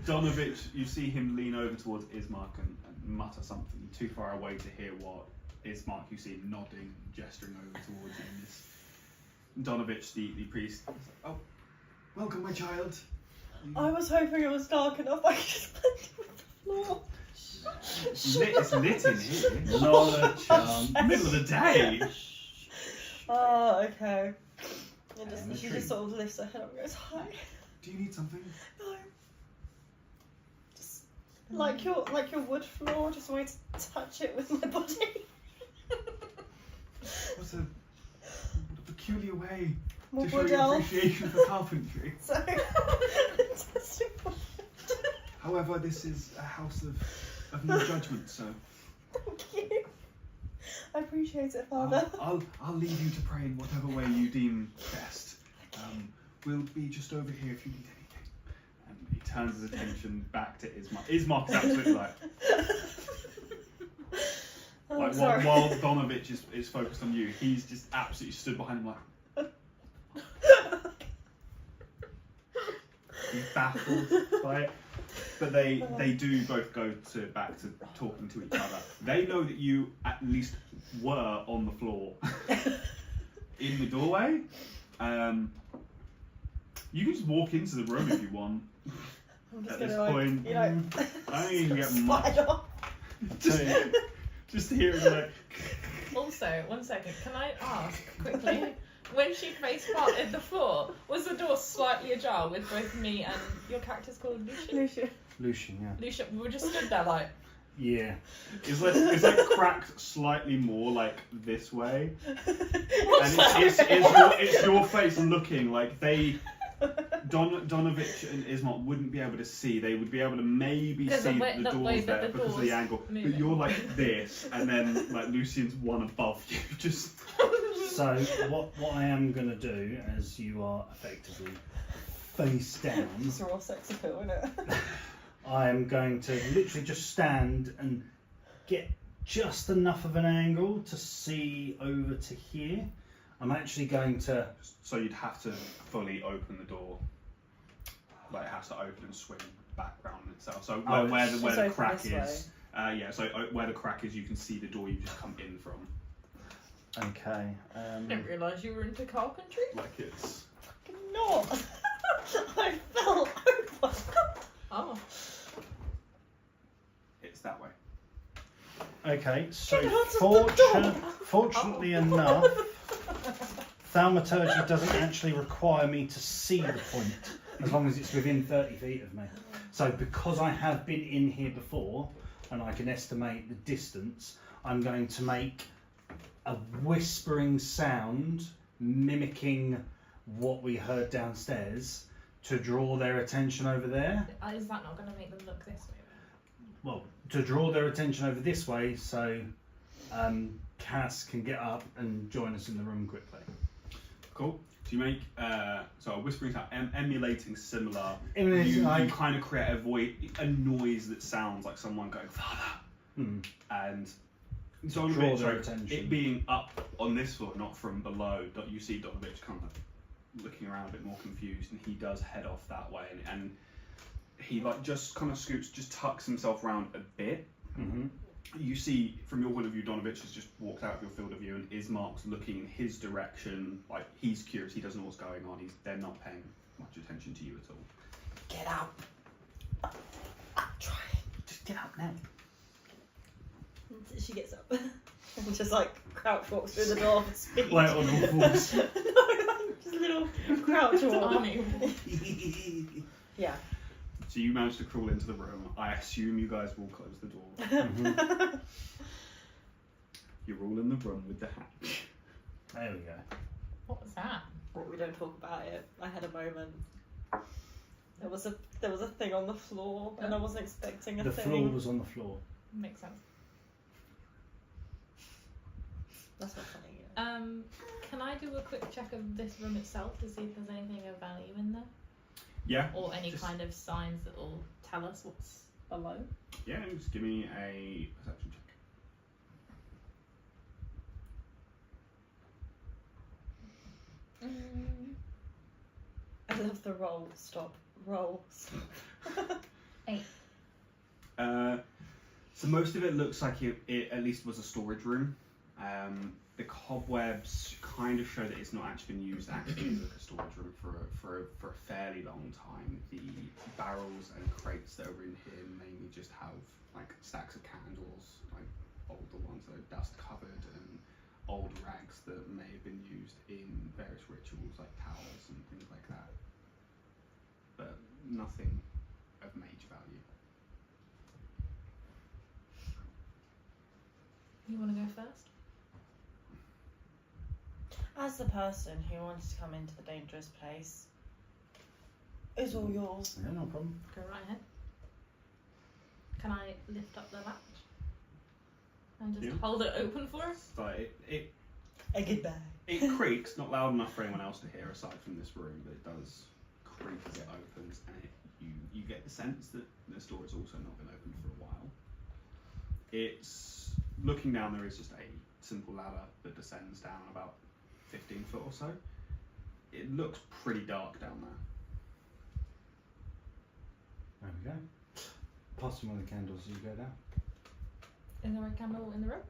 Donovich, you see him lean over towards Ismark and mutter something too far away to hear what Ismark you see nodding, gesturing over towards you. Donovich, the priest. Oh, welcome, my child. I was hoping it was dark enough I could just blend in with the floor. It's lit in here. Not a chance. Middle of the day. Oh, okay. And Yeah, just, she true. just sort of lifts her head up and goes, hi. Do you need something? No. Just like your wood floor, just wanted to touch it with my body. What a peculiar way More to show wood your elf. appreciation for carpentry. So, testing wood. However, this is a house of no judgment, so Thank you. I appreciate it, Father. I'll leave you to pray in whatever way you deem best. We'll be just over here if you need anything. And he turns his attention back to Ismark. Ismark is absolutely like sorry. while Donovich is focused on you, he's just absolutely stood behind him like he's baffled by it. But they do both go back to talking to each other. They know that you at least were on the floor in the doorway. You can just walk into the room if you want. I'm just At this gonna, point, you know, I don't even get slide much. off. Just hearing like. Also, 1 second, can I ask quickly? When she face planted the floor, was the door slightly ajar with both me and your character's called Lucien? Lucien. Lucian, yeah. Lucien, we were just stood there like. Yeah. It's like cracked slightly more like this way, and it's your face looking like they. Donovich and Ismark wouldn't be able to see. They would be able to maybe see the doors there because of the angle. moving. But you're like this, and then like Lucian's one above you. Just So what I am going to do, as you are effectively face down, It's raw sex appeal, isn't it? I am going to literally just stand and get just enough of an angle to see over to here. I'm actually going to... so you'd have to fully open the door. Like it has to open and swing back round itself. So where the open crack this is, so where the crack is, you can see the door you just come in from. Okay. I didn't realise you were into carpentry. Like it's. Not. I fell over. Oh. It's that way. Okay, so Get out of the door. fortunately enough, thaumaturgy doesn't actually require me to see the point as long as it's within 30 feet of me. So because I have been in here before and I can estimate the distance, I'm going to make a whispering sound mimicking what we heard downstairs to draw their attention over there. Is that not going to make them look this way? Well, to draw their attention over this way so Cass can get up and join us in the room quickly. Cool. So you make so a whispering sound, emulating similar. Emulating, you like- kind of create a noise that sounds like someone going "Father," and Draw Donovich, their so attention. it being up on this floor, not from below. You see Donovich kind of looking around a bit more confused, and he does head off that way, and he like just kind of scoots, just tucks himself around a bit. Mm-hmm. You see, from your point of view, Donovich has just walked out of your field of view, and Ismark's looking in his direction. Like he's curious, he doesn't know what's going on. They're not paying much attention to you at all. Get up. I'm trying. Just get up now. She gets up and just like crouch walks through the door for speed. Like on all fours. No, like just a little crouch walk. Army. Yeah. So you manage to crawl into the room. I assume you guys will close the door. Mm-hmm. You're all in the room with the hatch. There we go. What was that? What, we don't talk about it. I had a moment. There was a thing on the floor, and I wasn't expecting a The thing. floor was on the floor. Makes sense. That's not funny. Can I do a quick check of this room itself to see if there's anything of value in there? Yeah. Or any Just- kind of signs that will tell us what's below? Yeah, just give me a perception check. I love the roll. Stop. Roll. 8. So most of it looks like it at least was a storage room. The cobwebs kind of show that it's not actually been used actually as like a storage room for a fairly long time. The barrels and crates that are in here mainly just have like stacks of candles, like older ones that are dust covered, and old rags that may have been used in various rituals like towels and things like that. But nothing of major value. You want to go first? As the person who wanted to come into the dangerous place, it's all yours. Yeah, no problem. Go right ahead. Can I lift up the latch and just Yeah. hold it open for us? But it A goodbye. creaks, not loud enough for anyone else to hear aside from this room, but it does creak as it opens, and you get the sense that the store has also not been opened for a while. It's looking down. There is just a simple ladder that descends down about 15 foot or so. It looks pretty dark down there. There we go. Pass me one of the candles as you go down. Is there a candle in the room?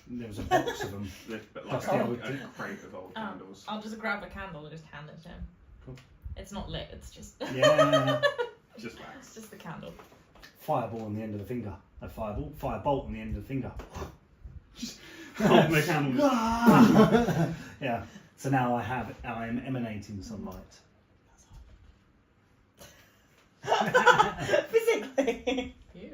There was a box of them. But Plus like the a old- crate of old candles. I'll just grab a candle and just hand it to him. Cool. It's not lit, it's just Yeah. Just it's wax. just the candle. Fireball on the end of the finger. A firebolt on the end of the finger. Holding the candle. Yeah. So now I'm emanating sunlight. Physically. Ew.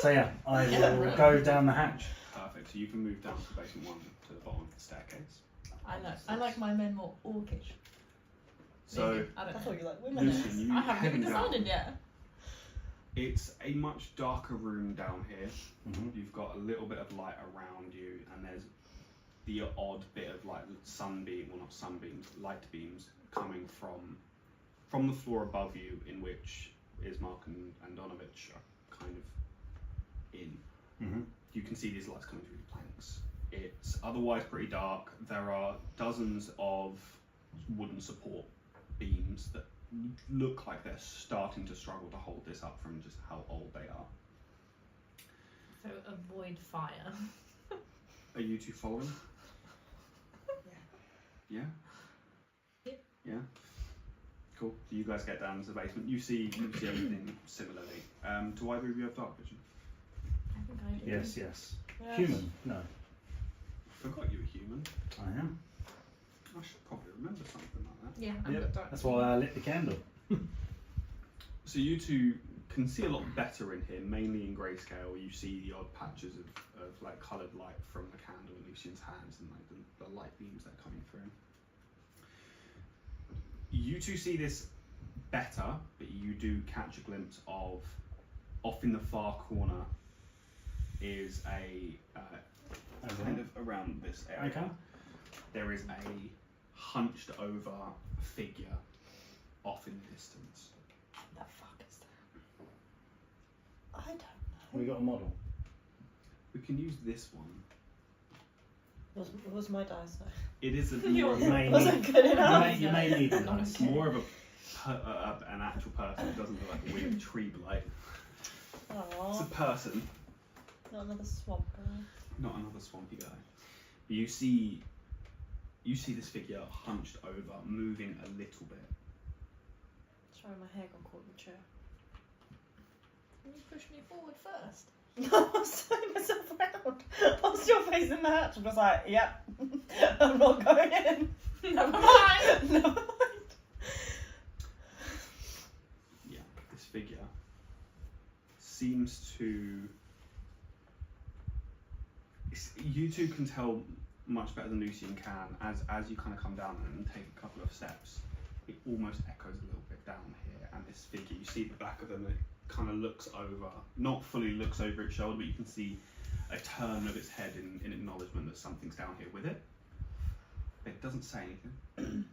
So yeah, I Yeah, will right. go down the hatch. Perfect. So you can move down from basement 1 to the bottom of the staircase. I like my men more orcish. So Maybe. I don't I know. thought you liked women. Lucien, you I haven't heading even down. decided yet. It's a much darker room down here. Mhm. You've got a little bit of light around you, and there's the odd bit of like sunbeam, well not sunbeams, light beams coming from the floor above you, in which Ismark and Donovich are kind of in. Mhm. You can see these lights coming through the planks. It's otherwise pretty dark. There are dozens of wooden support beams that look like they're starting to struggle to hold this up from just how old they are. So avoid fire. Are you two following? Yeah? Yeah. Yeah? Cool. So you guys get down to the basement. You see everything similarly. Do either of you have dark vision? I think I do. Yes, yes. Human? No. Forgot you were human. I am. I should probably remember something like that. Yeah, I've Yep. got dark. That's why I lit the candle. So you two can see a lot better in here, mainly in grayscale. You see the odd patches of like coloured light from the candle in Lucien's hands and like the light beams that are coming through. You two see this better, but you do catch a glimpse of, off in the far corner is a kind of around this area. Okay. There is a hunched over figure off in the distance. The fuck is that? I don't know. We got a model. We can use this one. Was my dice though? It is a You more of You may Wasn't need, good enough. you may need Not one. it's more of an actual person. It doesn't look like a weird tree blight. It's a Aww, person, not another swamp guy. not another swampy guy. You see this figure hunched over, moving a little bit. Sorry, my hair got caught in the chair. Can you push me forward first? No, I was turning myself around. I was still facing the hatch and was like, yep, I'm not going in. Never mind. Never mind. Yeah, this figure seems to. You two can tell much better than Lucien can as you kind of come down and take a couple of steps. It almost echoes a little bit down here, and this figure, you see the back of them, it kind of looks over, not fully looks over its shoulder, but you can see a turn of its head in acknowledgement that something's down here with it. It doesn't say anything,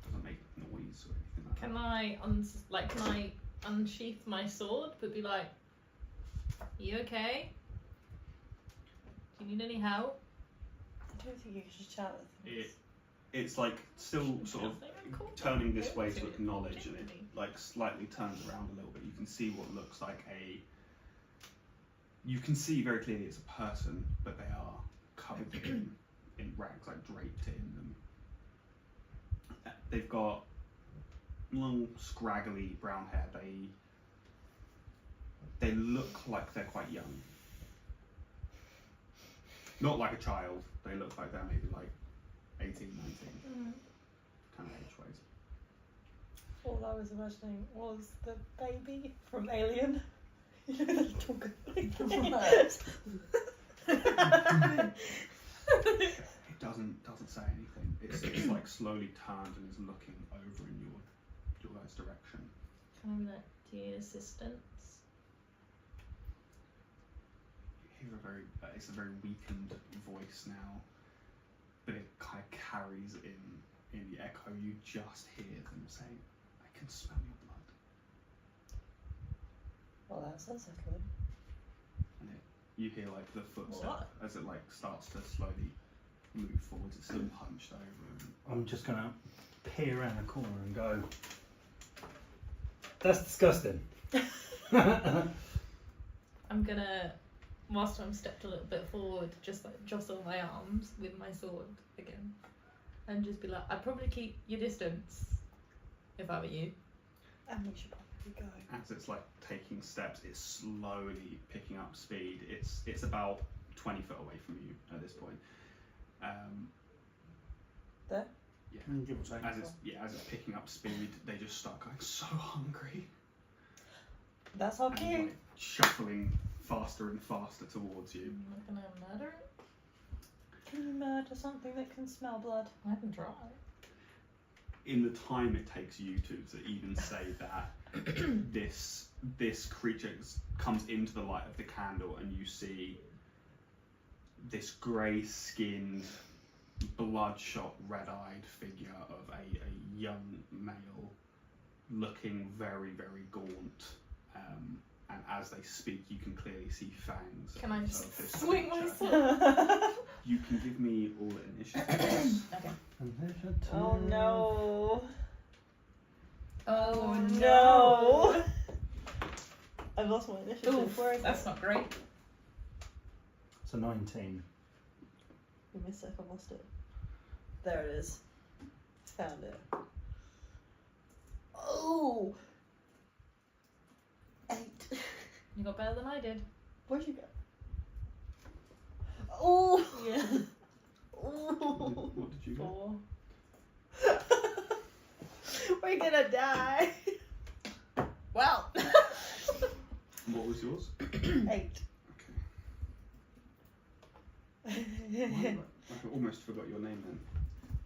doesn't make noise or anything like Can that. can I unsheath my sword but be like, you okay? Do you need any help? I don't think you should shout at things. It's like still sort of turning this way to acknowledge, and it like slightly turns around a little bit. You can see what looks like you can see very clearly it's a person, but they are covered in rags, like draped in them. They've got long, scraggly brown hair. They look like they're quite young. Not like a child. They look like they're maybe like 18, 19. Kind of age-wise. All I was imagining was the baby from Alien. You know, the little girl. It doesn't say anything. It's like slowly turned and is looking over in your guys' direction. Can I do you need assistance? You hear it's a very weakened voice now, but it kind of carries in the echo. You just hear them saying, "I can smell your blood," Well, that's unsettling. and you hear like the footstep What? as it like starts to slowly move forwards. It's still hunched over. And I'm just gonna peer around the corner and go, "That's disgusting." I'm gonna, whilst I'm stepped a little bit forward, just like jostle my arms with my sword again, and just be like, I'd probably keep your distance if I were you. And we should probably go. as it's like taking steps, it's slowly picking up speed. It's about 20 foot away from you at this point. There? Yeah. Give or take. As it's picking up speed, they just start going so hungry. That's our And cue. like shuffling faster and faster towards you. I'm not gonna murder it. Can you murder something that can smell blood? I can try. In the time it takes you to even say that, this creature comes into the light of the candle, and you see this grey-skinned, bloodshot, red-eyed figure of a young male, looking very, very gaunt. And as they speak, you can clearly see fangs. Can I of just this swing my creature. sword? You can give me all initiatives. Okay. Oh no. Oh no. I've lost my initiative. Oof, Where is that's it? not great. It's a 19. Give me a sec, I lost it. There it is. Found it. Oh! 8. You got better than I did. Where'd you go? Oh! Yeah. Oh! What did you get? 4. We're gonna die! Well! What was yours? 8. Okay. I almost forgot your name then.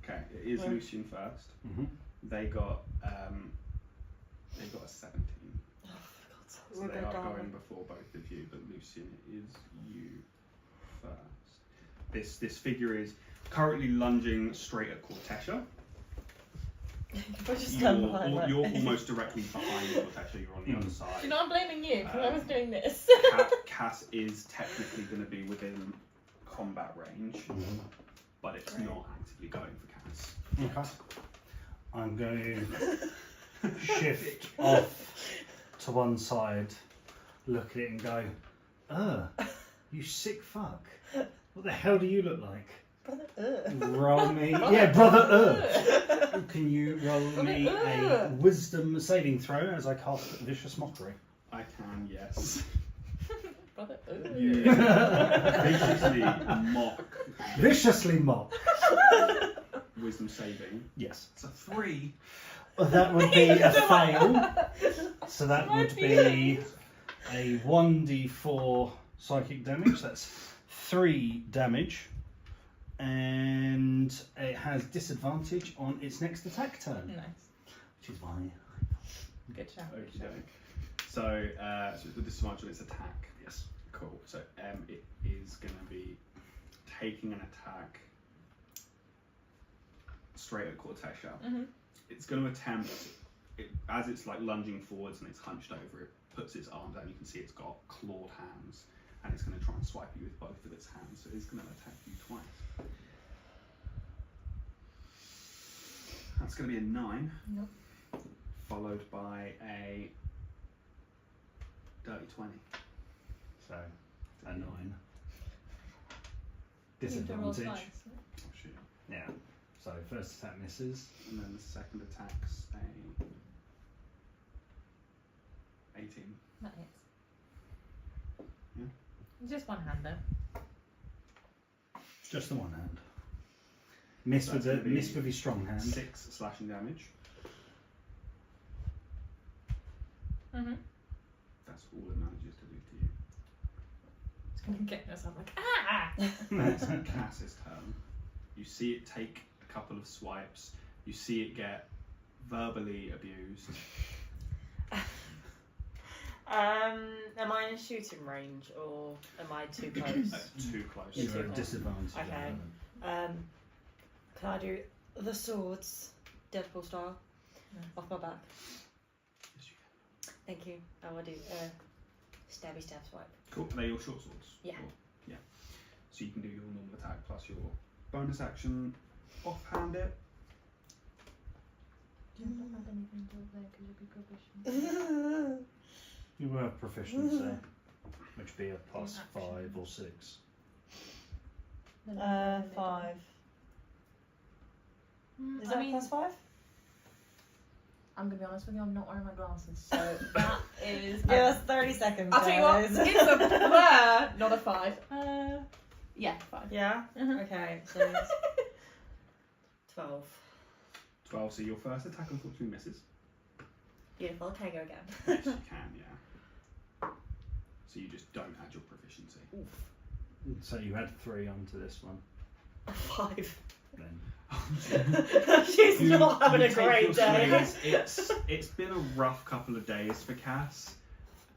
Okay, it is Where? Lucien first. Mm-hmm. They got a 17. Oh, for God's sake, So we're they gonna are die. going before both of you, but Lucien, it is you first. This figure is currently lunging straight at Kortesha. We'll just stand behind that. You're almost directly behind Kortesha. You're on the other side. Do you know I'm blaming you because I was doing this. Cass is technically going to be within combat range, but it's not actively going for Cass. Okay. I'm going to shift off to one side, look at it and go, you sick fuck. What the hell do you look like? Brother, Roll me. Yeah, brother. Can you roll me a wisdom saving throw as I cast Vicious Mockery? I can, yes. Brother. You viciously mock wisdom saving. Yes. It's a 3. Well, that would be a fail. So that would be a 1d4 psychic damage. That's 3 damage. And it has disadvantage on its next attack turn. Nice. Which is why. Good job. Okay. So with disadvantage on its attack. Yes. Cool. So it is going to be taking an attack straight at Kortesha. Mhm. It's going to attempt, as it's like lunging forwards and it's hunched over, it puts its arm down. You can see it's got clawed hands, and it's going to try and swipe you with both of its hands. So it's going to attack you twice. That's going to be a 9. Nope. Followed by a dirty 20. So, a 9. disadvantage. twice. Oh, shit. Yeah. So first attack misses. And then the second attack's a 18. That hits. Yeah. Just one hand though. Just the one hand. Miss That's with gonna be your strong hand. 6 slashing damage. Mhm. That's all it manages to do to you. Just gonna get myself like ah. It's Cass's turn. You see it take a couple of swipes. You see it get verbally abused. Am I in shooting range or am I too close? Too close. You're You're too at close. disadvantage. at the Okay. moment. Can I do the swords, Deadpool style, off my back? Yes, you can. Thank you. I will do stabby stab swipe. Cool. Are they your short swords? Yeah. Cool. Yeah. So you can do your normal attack plus your bonus action. Offhand it. You don't have anything to there because you'll be proficient. You will have proficiency, which would be a plus Action. 5 or 6. 5. Is I that mean, plus 5? I'm gonna be honest with you, I'm not wearing my glasses, so that is. Give us 30 seconds. I'll tell you what, guys. it's a blur, not a 5. Yeah, 5. Yeah? Mhm. Okay, so it's 12. 12. So your first attack unfortunately misses. Beautiful. Can I go again? Yes, you can. Yeah. So you just don't add your proficiency. So you add 3 onto this one. 5. Then. She's You- not having you a take great your day. swings. It's been a rough couple of days for Cass.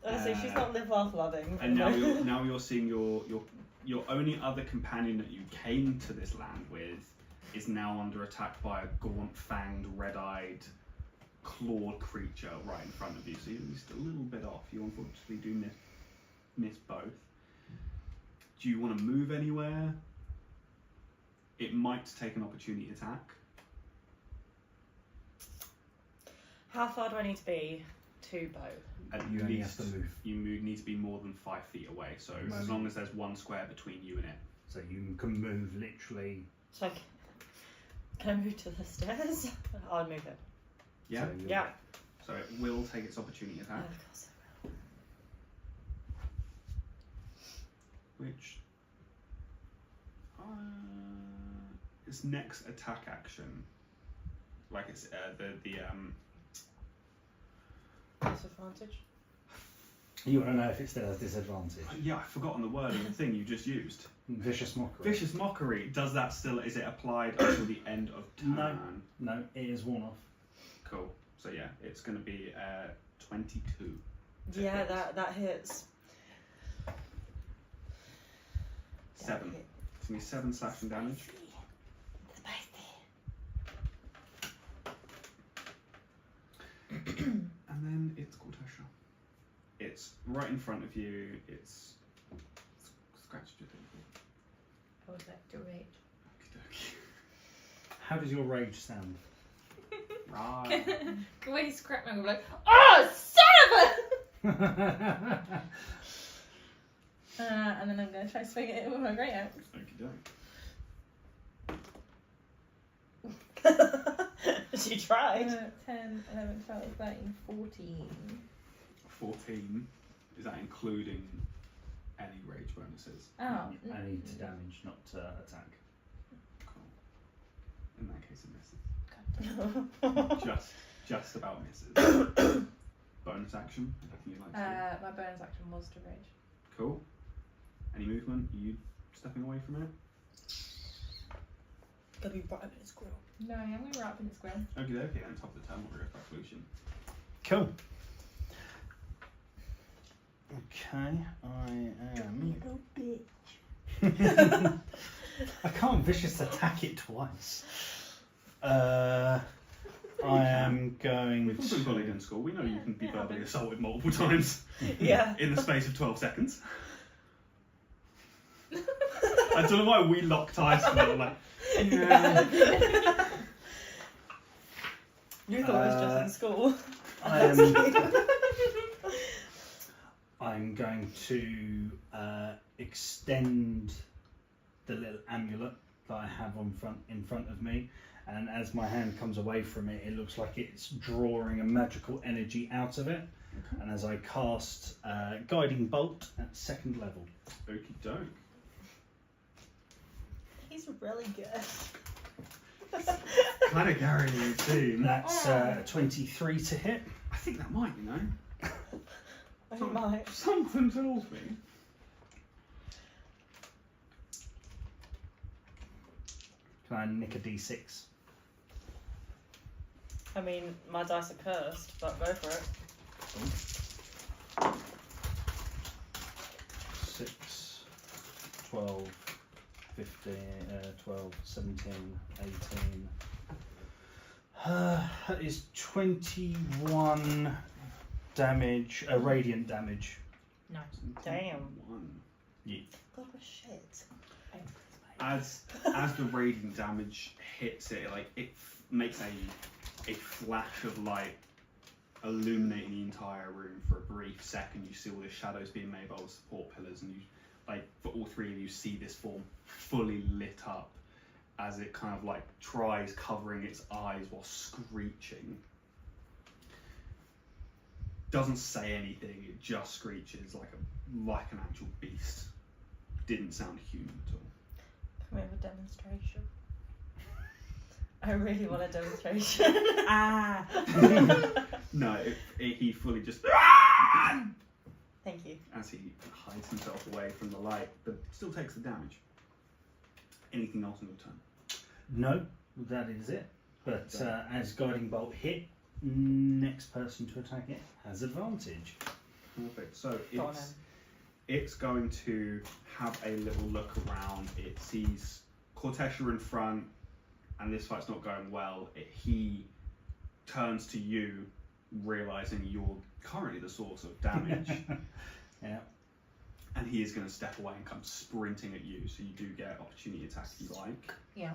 Honestly, she's not live laugh loving. And now you're seeing your only other companion that you came to this land with is now under attack by a gaunt, fanged, red-eyed, clawed creature right in front of you. So you're just a little bit off. You unfortunately do miss both. Do you want to move anywhere? It might take an opportunity attack. How far do I need to be to bow? At You only least have to move. you need to be more than 5 feet away. So as long as there's one square between you and it. So you can move literally. So can I move to the stairs? I'll move it. Yeah. So you're- Yeah. So it will take its opportunity attack, Of course I will. which its next attack action, like it's the Disadvantage. You want to know if it still has disadvantage. yeah, I've forgotten the word of the thing you just used. Vicious mockery. Vicious mockery. Does that still? Is it applied until the end of turn? No, it is worn off. Cool. So yeah, it's going to be 22. Yeah, that hits. 7. It's going to be 7 slashing damage. And then it's Kortesha. It's right in front of you. It's scratched your thing. I was like, to rage. Okey-dokey. How does your rage sound? Right. Can we scrap me and go like, oh, son of a! And then I'm going to try to swing it with my great axe. Okey-doke. She tried. 10, 11, 12, 13, 14. 14. Is that including any rage bonuses? Oh. I need to damage, not to attack. Cool. In that case, it misses. God. Just about misses. Bonus action. Anything you'd like to do? My bonus action was to rage. Cool. Any movement? Are you stepping away from it? Gotta be right up in his grill. No, yeah, I'm going to wrap in the square. Okay, on top of the turn, we'll go back to Lucien. Cool. Okay, I am. Little bitch. I can't vicious attack it twice. I am going We've all been bullied in school. We know you can be verbally assaulted multiple times Yeah. in the space of 12 seconds. I don't know why we locked eyes for that. Like, yeah. You thought it was just in school. I'm going to extend the little amulet that I have in front of me, and as my hand comes away from it, it looks like it's drawing a magical energy out of it. Okay. And as I cast Guiding Bolt at 2nd level. Okie doke. He's really good. Kind of carrying you too. That's 23 to hit. I think that might, you know. I might. Something tells me. Can I nick a d6? I mean, my dice are cursed, but go for it. 6, 12, 15, 12, 17, 18. That is 21 damage, radiant damage. Nice. Damn. One. Yeah. God, we're shit. As the radiant damage hits it, like it makes a flash of light illuminating the entire room for a brief second. You see all the shadows being made by the support pillars, and you, like, for all three of you, see this form fully lit up as it kind of like tries covering its eyes while screeching. Doesn't say anything, it just screeches like an actual beast. Didn't sound human at all. Can we have a demonstration? I really want a demonstration. No, he fully just Thank you. as he hides himself away from the light, but still takes the damage. Anything else on your turn? No, that is it. But as Guiding Bolt hit, next person to attack it has advantage. Perfect. So Go on it's going to have a little look around. It sees Kortesha in front, and this fight's not going well. He turns to you, realizing you're currently the source of damage. Yeah. And he is going to step away and come sprinting at you, so you do get opportunity attack if you like. Yeah.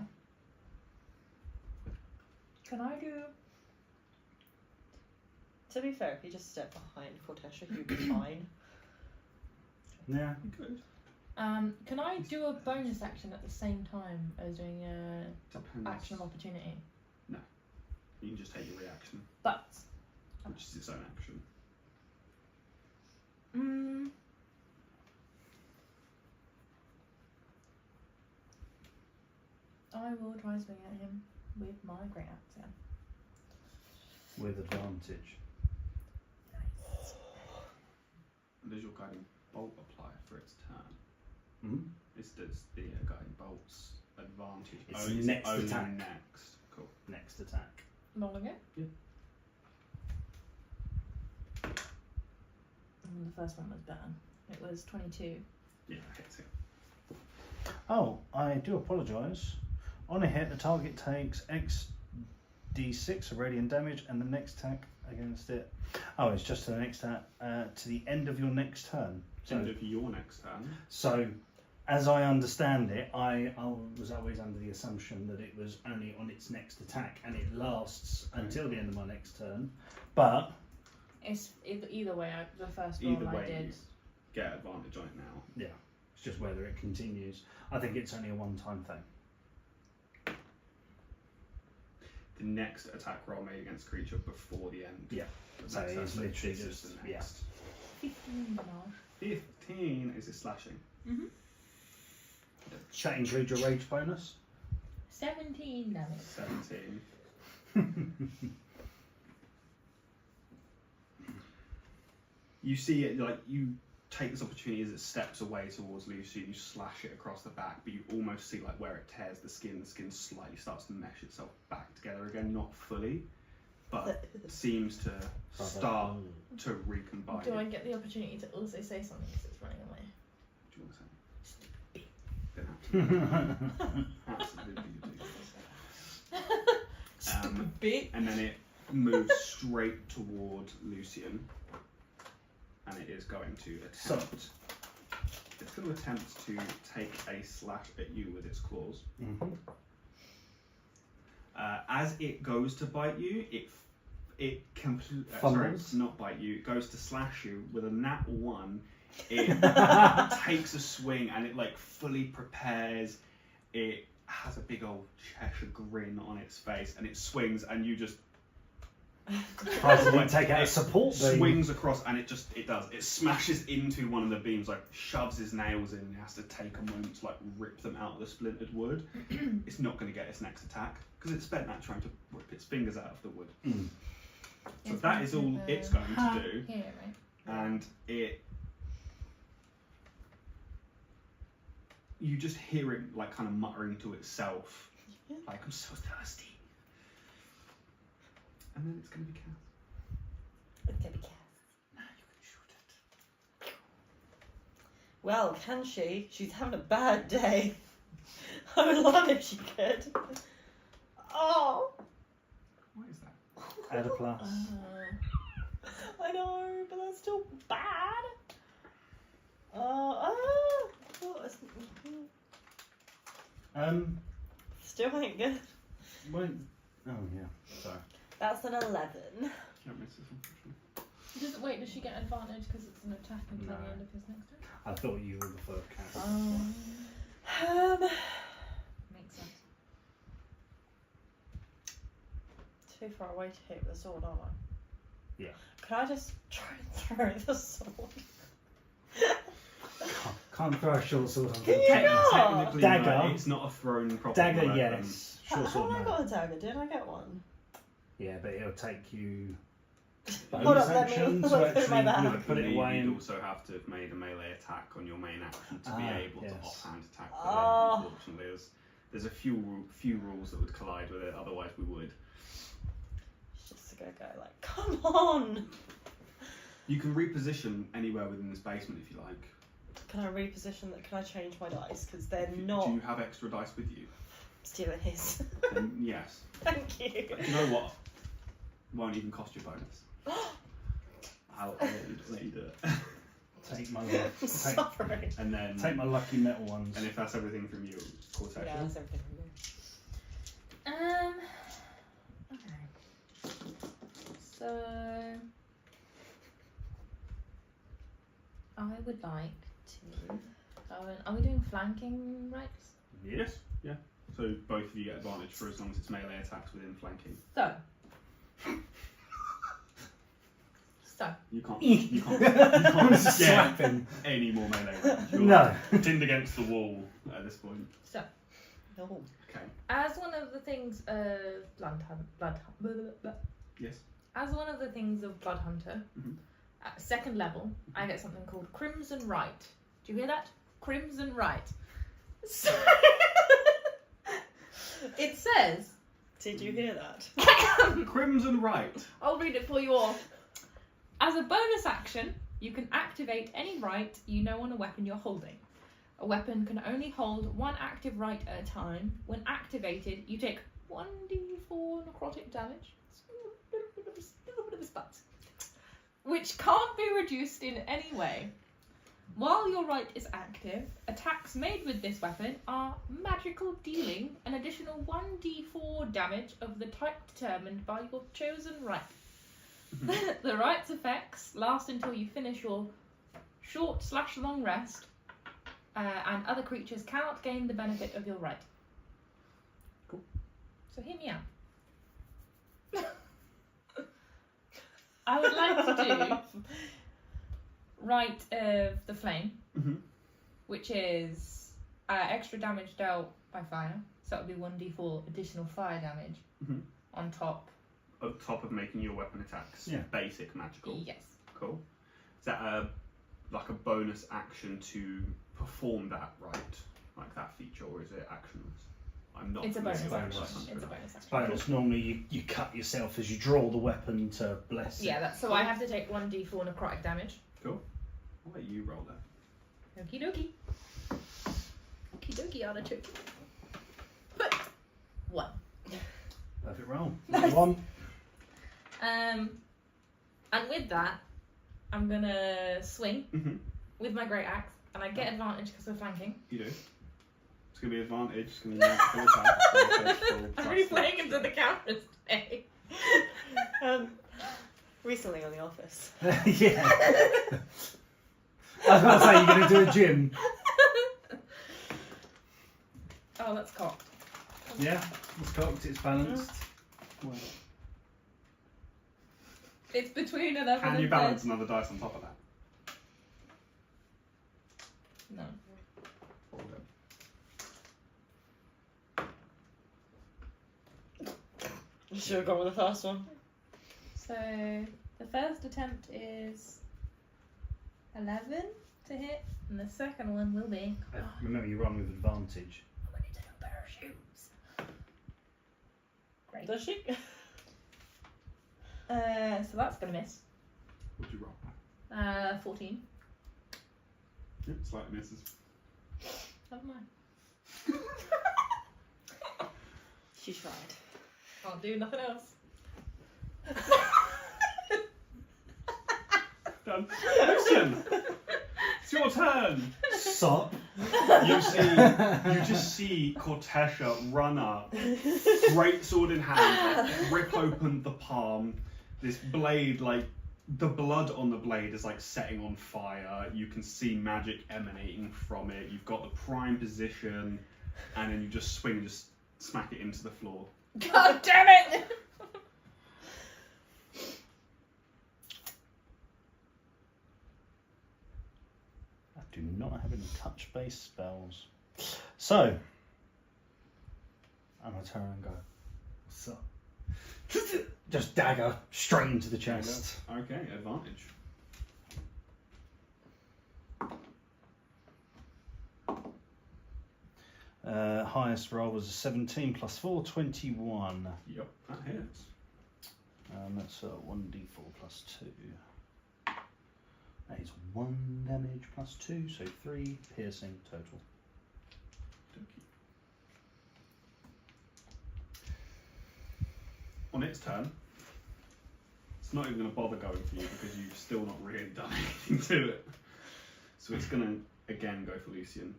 Can I do? To be fair, if you just step behind Kortesha, you'd be fine. Yeah. Good. Can I do a bonus action at the same time as doing a Depends. action of opportunity? You can just take your reaction, But which is its own action. I will try swing at him with my great axe. Yeah. With advantage. Does your guiding bolt apply for its turn? Mm-hmm. Does the guiding bolt's advantage? It's only next only attack. Next. Cool. Next attack. Rolling it. Yeah. And the first one was better. It was 22. Yeah, that hits it. Oh, I do apologise. On a hit, the target takes X d6 of radiant damage, and the next attack against it. Oh, it's just to the next to the end of your next turn. End of your next turn. So, as I understand it, I was always under the assumption that it was only on its next attack, and it lasts until the end of my next turn. But It's either way. The first Either roll I way, did. you get advantage on it now. yeah, it's just whether it continues. I think it's only a one-time thing. The next attack roll made against creature before the end. Yeah. of So next turn, it's literally this is just the next. 15 damage. 15 is it slashing? Mhm. Does that include your rage bonus? 17 damage. 17. You see it, like, you take this opportunity as it steps away towards Lucy, you slash it across the back, but you almost see, like, where it tears the skin slightly starts to mesh itself back together again, not fully, but seems to start to recombine. Do I get the opportunity to also say something as it's running away? Do you want to say? Then absolutely you do. Bit. And then it moves straight toward Lucien, and it is going to attempt. It's going to attempt to take a slash at you with its claws. Mm-hmm. As it goes to bite you, it completely Fumbles. not bite you. It goes to slash you with a nat 1. It takes a swing and it like fully prepares. it has a big old Cheshire grin on its face, and it swings, and you just Probably take out a support beam. swings across, and it smashes into one of the beams, like shoves his nails in, and he has to take a moment to like rip them out of the splintered wood. It's not going to get its next attack because it spent that trying to rip its fingers out of the wood. So that is all it's going to do. Here, right? And you just hear it like kind of muttering to itself, like, I'm so thirsty. And then it's going to be Cass. It's gonna be Cass. Now you can shoot it. Well, can she? She's having a bad day. I would love if she could. Oh. What is that? Add a plus. I know, but that's still bad. Still ain't good. When, oh yeah. Sorry. That's an 11. Can't miss this one. Does she get advantage because it's an attack until No. the end of his next turn? I thought you were the third cat. Makes sense. Too far away to hit the sword, aren't I? Yeah. Can I just try and throw the sword? Can't throw a short sword on Can you not? Technically, Dagger. no, it's not a thrown proper Dagger, weapon. yes. Short How sword, have I no. got a dagger? Did I get one? Yeah, but it'll take you Hold bonus on, let me action look to through actually my bag. you know, put it away You'd and also have to have made a melee attack on your main action to be Ah, able to yes. offhand attack with Oh. it. Unfortunately, there's a few rules that would collide with it. Otherwise, we would. She's just gonna go like, come on! You can reposition anywhere within this basement if you like. Can I reposition that? Can I change my dice? Because they're Do not you have extra dice with you? stealing his. Then yes. Thank you. But you know what? Won't even cost you bonus. I'll let you do it. take my I'm sorry. And then take my lucky metal ones. And if that's everything from you, Kortesha. Yeah, that's everything from you. Okay. So I would like to go and, are we doing flanking rights? Yes. Yeah. So both of you get advantage for as long as it's melee attacks within flanking. So You can't get Slapping. any more melee rounds. You're No. pinned against the wall at this point. No. Okay. as one of the things of Yes. as one of the things of Blood Hunter, Mhm. at second level, I get something called Crimson Right. Do you hear that? Crimson Right. So it says, Did you hear that? Crimson Right. I'll read it for you all. As a bonus action, you can activate any right you know on a weapon you're holding. A weapon can only hold one active right at a time. When activated, you take 1d4 necrotic damage, little bit of a spot, which can't be reduced in any way. While your right is active, attacks made with this weapon are magical, dealing an additional 1d4 damage of the type determined by your chosen right. The right's effects last until you finish your short/long rest, and other creatures cannot gain the benefit of your right. Cool. So hear me out. I would like to do Right of the Flame, Mhm. which is extra damage dealt by fire, so it would be 1d4 additional fire damage Mhm. on top. On top of making your weapon attacks basic magical. Yes. Cool. Is that like a bonus action to perform that right, like that feature, or is it actionless? I'm not. It's a familiar bonus with action. Blood Hunter. It's a bonus action. Bonus. Normally you cut yourself as you draw the weapon to bless it. Yeah, that's so I have to take 1d4 necrotic damage. Cool. I'll let you roll that. Okie dokie. Okie dokie, artichoke. But 1. Perfect roll. Nice. 1. And with that, I'm gonna swing Mhm. with my great axe, and I get advantage because we're flanking. You do. It's gonna be advantage. It's gonna be magical attack. I'm really playing into the counters today. Recently on The Office. Yeah. I was about to say, you're going to do a gym. Oh Oh, that's cocked. Yeah, it's cocked, it's balanced. Well, It's between 11 Can and you balance 13. another dice on top of that? No. You should have gone with the first one. So the first attempt is 11 to hit, and the second one will be. remember, you run with advantage. I'm gonna need a new pair of shoes. Great. Does she? So that's gonna miss. What'd you roll? 14. Yep, slightly misses. Never mind. She tried. Can't do nothing else. Done. Lucien! It's your turn! Sop. You just see Kortesha run up, great sword in hand, rip open the palm. This blade, like, the blood on the blade is like setting on fire. You can see magic emanating from it. You've got the prime position, and then you just swing and just smack it into the floor. God damn it! I do not have any touch-based spells. So, I'm going to turn and go, what's up? Just dagger straight into the chest. Okay, advantage. Highest roll was a 17 plus 4, 21. Yep, that hits. That's 1d4 plus 2. That is 1 damage plus 2, so 3 piercing total. On its turn, it's not even going to bother going for you because you've still not really done anything to it. So it's going to again go for Lucien.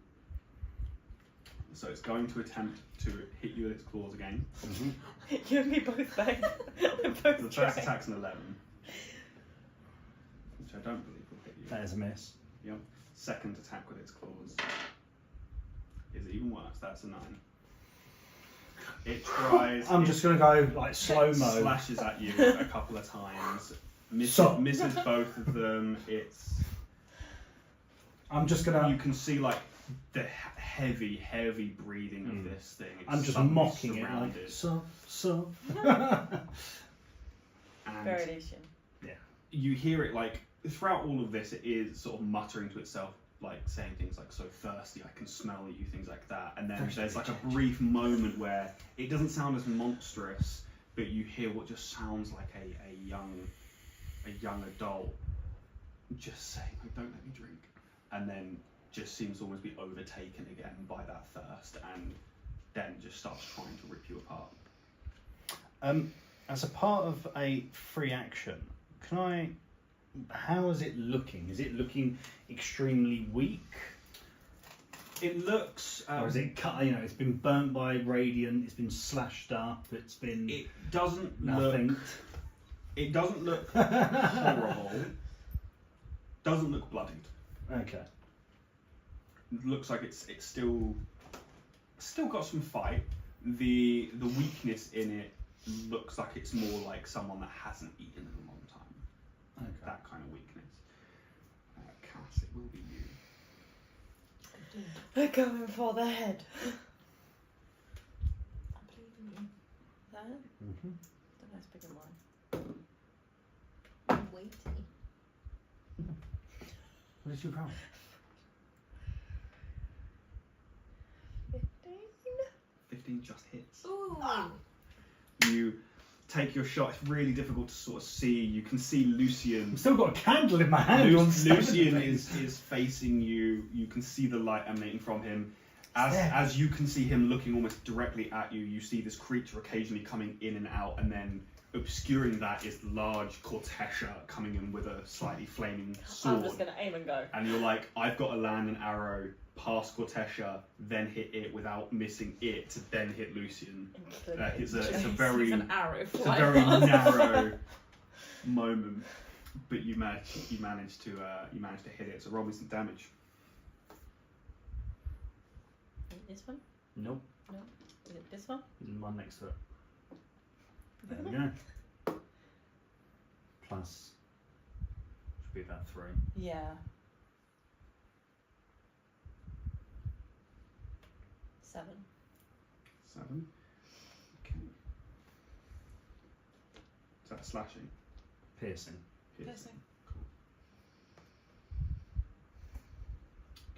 So it's going to attempt to hit you with its claws again. You and me both, babe. We're both The first trying. attack's an 11, which I don't believe will hit you. That is a miss. Yep. Second attack with its claws is even worse. That's a 9. It tries. I'm just going to go like slow-mo. Slashes at you a couple of times. Stop. Misses both of them. I'm just going You to... can see like the heavy breathing of this thing. It's I'm just suddenly mocking it surrounded. like, so. And Very Lucien. you hear it like throughout all of this. It is sort of muttering to itself, like saying things like "so thirsty, I can smell you," things like that. And then there's like a brief moment where it doesn't sound as monstrous, but you hear what just sounds like a young adult just saying, like, "Don't let me drink," and then just seems to almost be overtaken again by that thirst, and then just starts trying to rip you apart. As a part of a free action, can I... How is it looking? Is it looking extremely weak? It looks, Or is it cut? It's been burnt by radiant. It's been slashed up. It's been it doesn't nothing. look. It doesn't look horrible. Doesn't look bloodied. Okay. It looks like it's still got some fight. The weakness in it looks like it's more like someone that hasn't eaten in a long time. Okay. That kind of weakness. Cass, it will be you. We're going for the head. I believe in you. That? Mm-hmm. The nice big one. I'm weighty. What did you roll? 15. 15 just hits. Ooh. You take your shot. It's really difficult to sort of see. You can see Lucien. I've still got a candle in my hand. Lucien is facing you. You can see the light emanating from him. As you can see him looking almost directly at you, you see this creature occasionally coming in and out, and then obscuring that is large Kortesha coming in with a slightly flaming sword. I'm just going to aim and go. And you're like, I've got to land an arrow past Kortesha, then hit it without missing it, to then hit Lucien. It's a very An arrow it's a fly very past. narrow moment, but you managed to hit it. So roll me some damage. This one? Nope. No. Is it this one? And one next to it. There we go. Plus, should be about 3. Yeah. 7. 7. Okay. Is that slashing? Piercing. Piercing. Cool.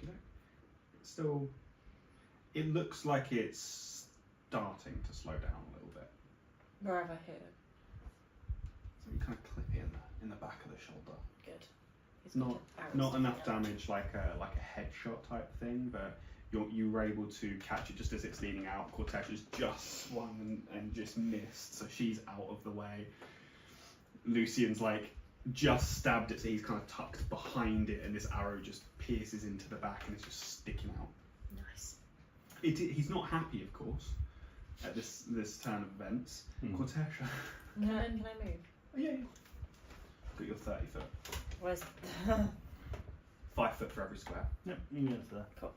Okay. It's still. It looks like it's starting to slow down a little bit. Where have I hit it? So you kind of clip it in the back of the shoulder. Good. He's Not got arrows not sticking enough out. damage like a headshot type thing, but you were able to catch it just as it's leaning out. Kortesha's just swung and just missed, so she's out of the way. Lucien's like just stabbed it, so he's kind of tucked behind it, and this arrow just pierces into the back and it's just sticking out. Nice. He's not happy, of course, at this turn of events. Kortesha. Can I move? Yeah. Got your 30 foot. Where's 5 foot for every square. Yep, you can go to there. cool?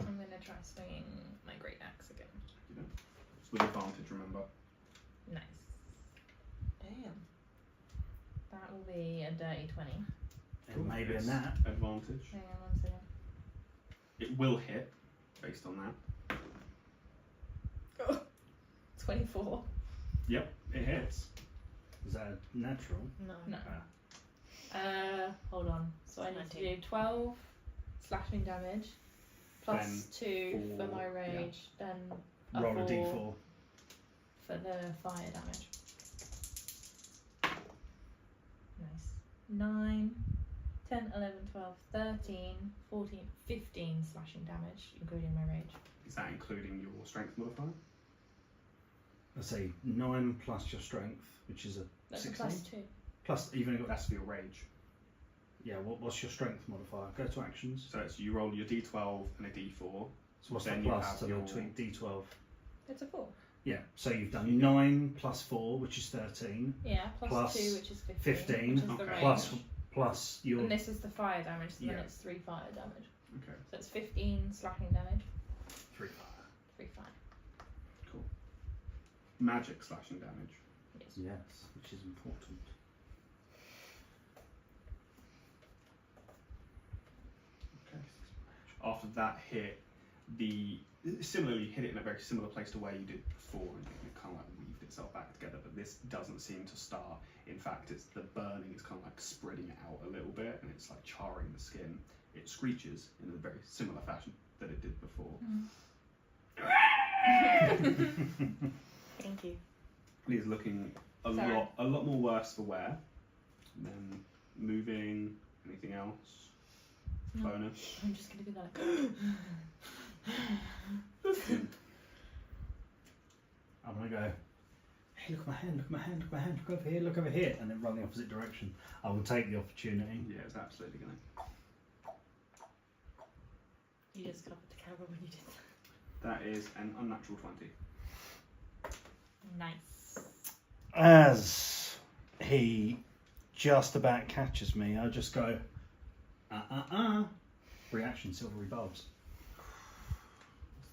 I'm gonna try swinging my great axe again. You know, it's with advantage. Remember. Nice. Damn. That will be a dirty 20. And maybe a It's nat. Advantage. Hang on 1 second. It will hit, based on that. 24. Yep, it hits. Is that a natural? No. No. Ah. Hold on. So I need 19. to do 12 slashing damage plus Then 2 for four, my rage, then a Roll a 4 d4. for the fire damage. Nice. 9, 10, 11, 12, 13, 14, 15 slashing damage, including my rage. Is that including your strength modifier? Let's say 9 plus your strength, which is a That's 16. a plus 2. Plus, even got That's for your rage. yeah. What's your strength modifier? Go to actions. So it's you roll your d12 and a d4. So what's Then the you plus have to your- the d12? It's a 4. Yeah. So you've done 9 plus 4, which is 13. Yeah, Plus plus 2, which is 15. 15, Which is the okay. range. Plus your And this is the fire damage, so then Yeah. it's 3 fire damage. Okay. So it's 15 slashing damage, 3 fire. 3 fire. Cool. Magic slashing damage. Yes. Yes, which is important. Okay. After that hit, similarly hit it in a very similar place to where you did before, and it kind of like weaved itself back together. But this doesn't seem to start. In fact, it's the burning is kind of like spreading it out a little bit, and it's like charring the skin. It screeches in a very similar fashion that it did before. Thank you. He's looking a Sorry. lot more worse for wear. And then moving. Anything else? No. Bonus. I'm just going to be like, I'm gonna go. Hey, look at my hand! Look at my hand! Look at my hand! Look over here! Look over here! And then run the opposite direction. I will take the opportunity. Yeah, it's absolutely gonna. You just got up with the camera when you did That is an unnatural 20. nice. As he just about catches me, I just go, Reaction, silvery bulbs.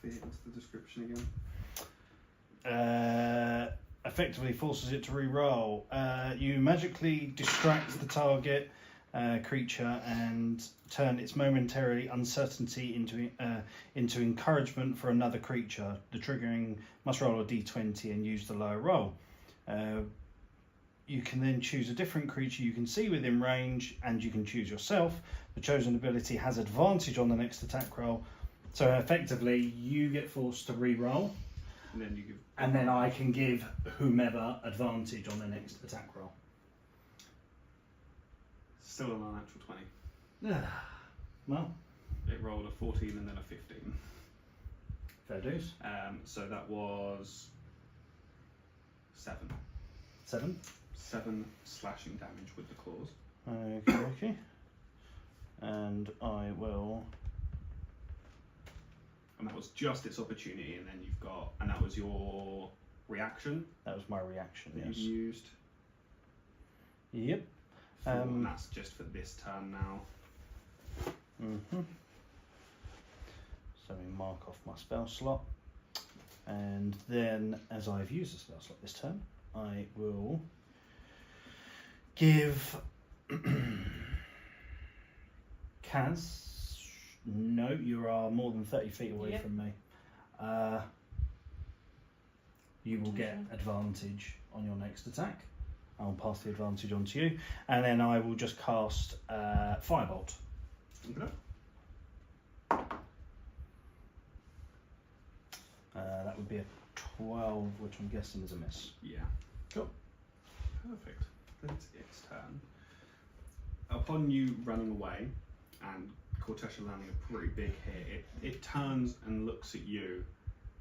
What's the description again? Effectively forces it to re-roll. You magically distract the target creature and turn its momentarily uncertainty into encouragement for another creature. The triggering must roll a d20 and use the lower roll. You can then choose a different creature you can see within range, and you can choose yourself. The chosen ability has advantage on the next attack roll. So effectively, you get forced to re-roll, And then you give. and then I can give whomever advantage on the next attack roll. Still an unnatural 20. Well, It rolled a 14 and then a 15. fair dues. So that was 7. 7. 7 slashing damage with the claws. Okay. And I will. And that was just its opportunity, and then you've got. And that was your reaction That was my reaction. that Yes. you used. Yep. And that's just for this turn now. So we mark off my spell slot. And then, as I've used a spell slot this turn, I will give Kaz. No, you are more than 30 feet away Yep. from me. You will get advantage on your next attack. I'll pass the advantage on to you, and then I will just cast Firebolt. Okay. That would be a 12, which I'm guessing is a miss. Yeah. Cool. Perfect. It's its turn. Upon you running away and Kortesha landing a pretty big hit, it turns and looks at you,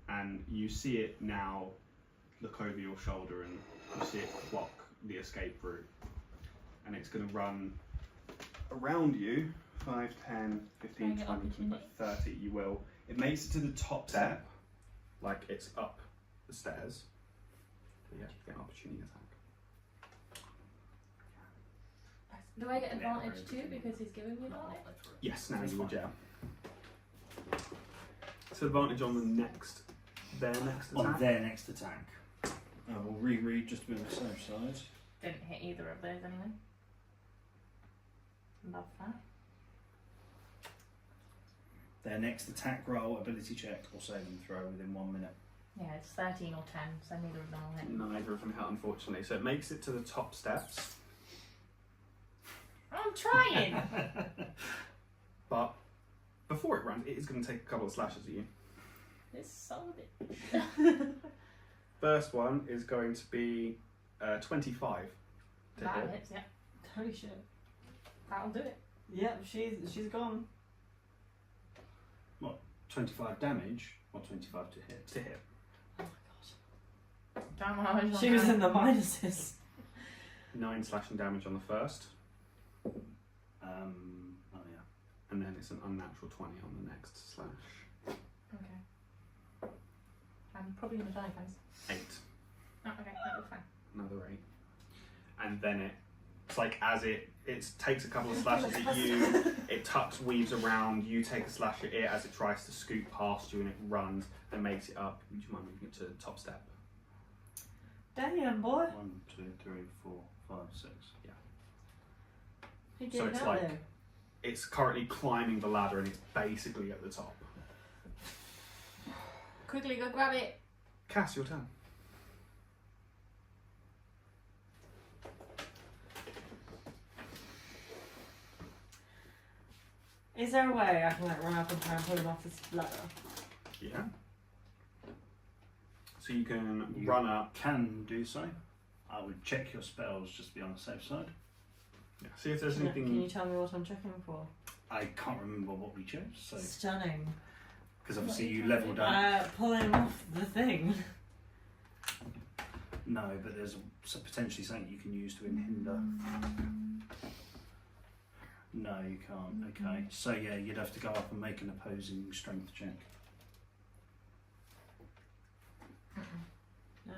and you see it now look over your shoulder, and you see it clock the escape route. And it's going to run around you 5, 10, 15, 20, 25, 30. You will. It makes it to the top step, like it's up the stairs. So yeah, you get an opportunity attack. Do I get advantage too because he's giving me advantage? Yes, now you would, yeah. So advantage on their next attack. On their next attack. I will reread just to be on the safe side. Didn't hit either of those anyway. Love that. Their next attack roll, ability check, or saving throw within 1 minute. Yeah, it's 13 or 10, so neither of them will hit. Neither of them hit, unfortunately. So it makes it to the top steps. I'm trying! But before it runs, it is going to take a couple of slashes at you. This son of a bitch. First one is going to be 25 to That hit. hits, yeah. Holy shit. That'll do it. Yep, she's gone. 25 damage, or 25 to hit? To hit. Oh my Damn, how much god. She was in the minuses. 9 slashing damage on the first, Oh yeah. and then it's an unnatural 20 on the next slash. Okay. I'm probably gonna die, guys. 8. Oh, okay, that was fine. Another 8. And then it's like as it takes a couple of slashes at you, it tucks, weaves around, you take a slash at it as it tries to scoot past you, and it runs and makes it up. Would you mind moving it to the top step? Damn, boy. 1, 2, 3, 4, 5, 6. He So did it's that like- there. It's currently climbing the ladder, and it's basically at the top. Quickly go grab it. Cass, your turn. Is there a way I can like run up and try and pull him off this ladder? Yeah. So you can You run up. Can do so. I would check your spells just to be on the safe side. Yeah. See if there's Can anything. you tell me what I'm checking for? I can't remember what we chose, so Stunning. because obviously you leveled up. Pulling off the thing. No, but there's potentially something you can use to hinder. No, you can't. Okay, so yeah, you'd have to go up and make an opposing strength check. No.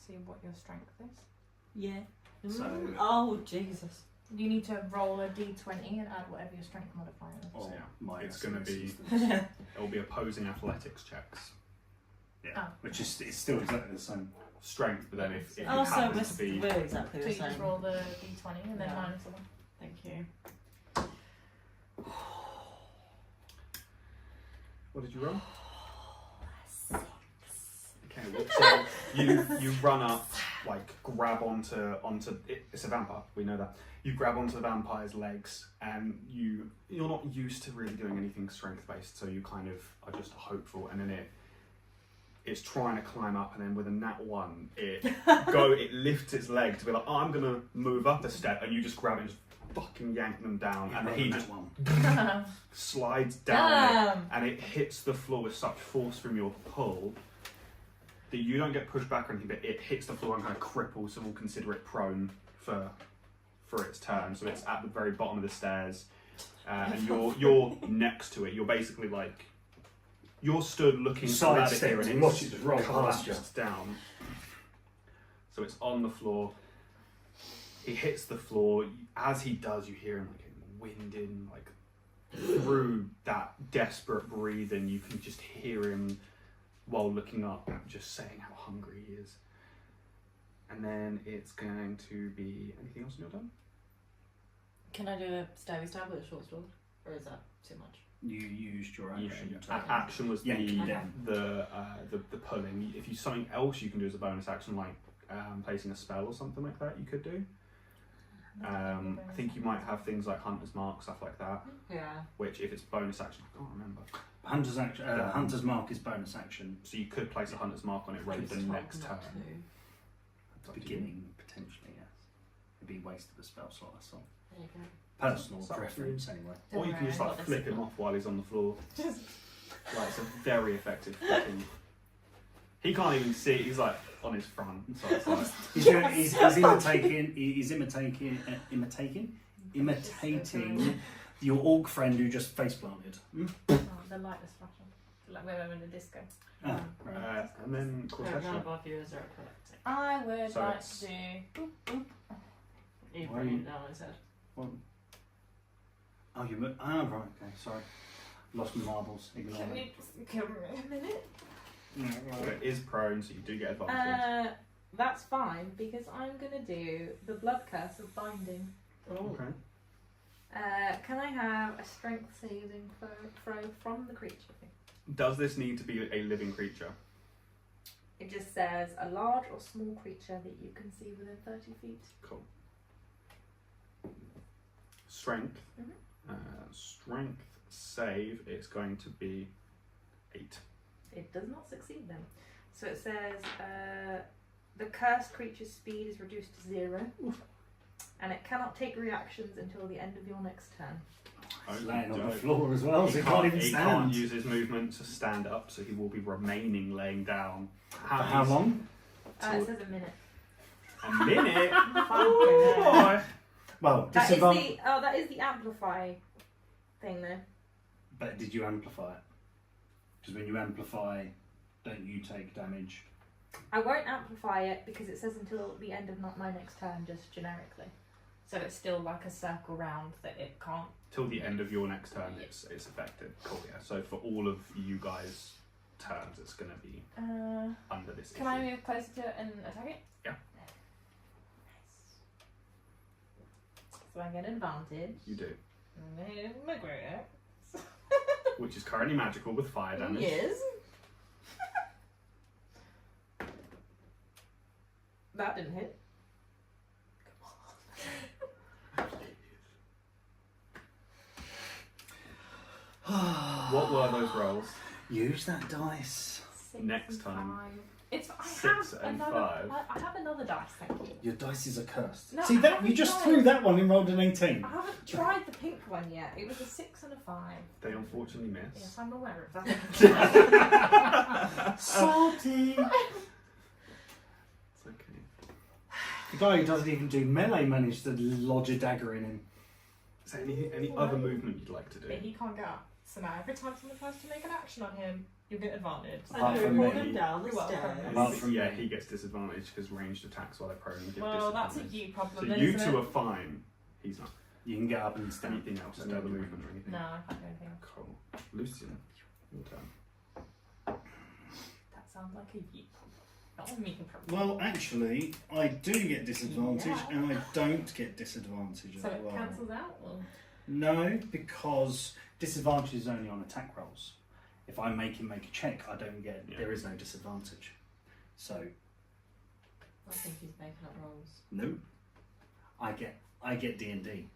See what your strength is. Yeah. So- Oh Jesus. You need to roll a d20 and add whatever your strength modifier is. Or yeah, minus it's gonna in this be- instance. It will be opposing athletics checks. Yeah, Oh. which is it's still exactly the same. Strength, but then if it Oh, so happens to be. we're exactly So the you just same. roll the d20 and then Yeah. minus the one. Thank you. What did you roll? Okay, well, so you run up, like grab onto it's a vampire. We know that. You grab onto the vampire's legs, and you're not used to really doing anything strength based, so you kind of are just hopeful, and then it's trying to climb up, and then with a nat 1, it lifts its leg to be like, oh, I'm gonna move up a step, and you just grab it and just fucking yank them down, and he just one. slides down Damn. and it hits the floor with such force from your pull that you don't get pushed back or anything, but it hits the floor and kind of cripples, so we'll consider it prone for its turn. So it's at the very bottom of the stairs, and you're next to it. You're basically like you're stood looking Side at it here, steps and and watch it it's just roll past you. collapsed down. So it's on the floor. He hits the floor. As he does, you hear him like getting winded, and like through that desperate breathing, you can just hear him while looking up, just saying how hungry he is. And then it's going to be anything else in your turn? Can I do a stabby stab with a short sword? Or is that too much? You used your action. Action was Yanking the down. the pulling. If you something else you can do as a bonus action, like placing a spell or something like that, you could do. I think you might have things like Hunter's Mark, stuff like that. Yeah. Which, if it's bonus action, I can't remember. Hunter's Mark is bonus action. So you could place a Hunter's Mark on it ready for the next turn. At the beginning, potentially, yes. It'd be waste of a spell slot, that's all. There you go. Personal preference, anyway. Or you can just like flip him off while he's on the floor. Like, it's a very effective flipping. He can't even see. He's like on his front. So it's like he's imitating your orc friend who just face planted. Oh, the light is flashing. Like we're in a disco. and then None Kortesha. of our viewers are epileptic. I would So like it's- to do. You Why bring are you- it down instead. Right, okay, sorry. Lost my marbles, ignore Can me. you just give me a minute? So it is prone, so you do get advantage. That's fine because I'm gonna do the blood curse of binding. Okay. Can I have a strength saving throw from the creature? Does this need to be a living creature? It just says a large or small creature that you can see within 30 feet. Cool. Strength. Mhm. Strength save. It's going to be 8. It does not succeed then. So it says the cursed creature's speed is reduced to 0. And it cannot take reactions until the end of your next turn. He's laying on the floor as well, so he can't even He stand. can't use his movement to stand up, so he will be remaining laying down. For how long? It says a minute. A minute. Oh, boy. Well, That is disadvantage. that is the amplify thing there. But did you amplify it? Because when you amplify, don't you take damage? I won't amplify it because it says until the end of my next turn, just generically. So it's still like a circle round that it can't. Till the end of your next turn, it's effective. Cool, yeah. So for all of you guys' turns, it's going to be under this Can issue. I move closer to it and attack it? Yeah. Nice. So I get advantage. You do. Yes. Which is currently magical with fire damage. That didn't hit. What were those rolls? Use that dice. 6 Next and time. 5. It's I 6 have and another. 5. I have another dice. Thank you. Your dice is cursed. No, See I that? haven't You just tried. threw that one and rolled an 18. I haven't tried the pink one yet. It was a 6 and a 5. They unfortunately miss. Yes, I'm aware of that. Salty. It's okay. The guy who doesn't even do melee managed to lodge a dagger in him. Is there any other movement you'd like to do? But he can't get up. So now every time someone tries to make an action on him, you'll get advantage. Apart And from pull me. them down the You're welcome. stairs. Apart from Yeah, me. he gets disadvantage because ranged attacks while they're prone give Well, that's a disadvantage. you problem So then, you isn't two it? are fine. He's not. You can get up and stand. Anything else? Any other movement or anything? No, I can't do anything. Cool. Lucien, your turn. That sounds like a you. Not a me problem. Well, actually, I do get disadvantage Yeah. and I don't get disadvantage So as it well. cancels out? Or? No, because disadvantage is only on attack rolls. If I make him make a check, I don't get. Yeah. There is no disadvantage. So I think he's making up rolls. no, I get D&D.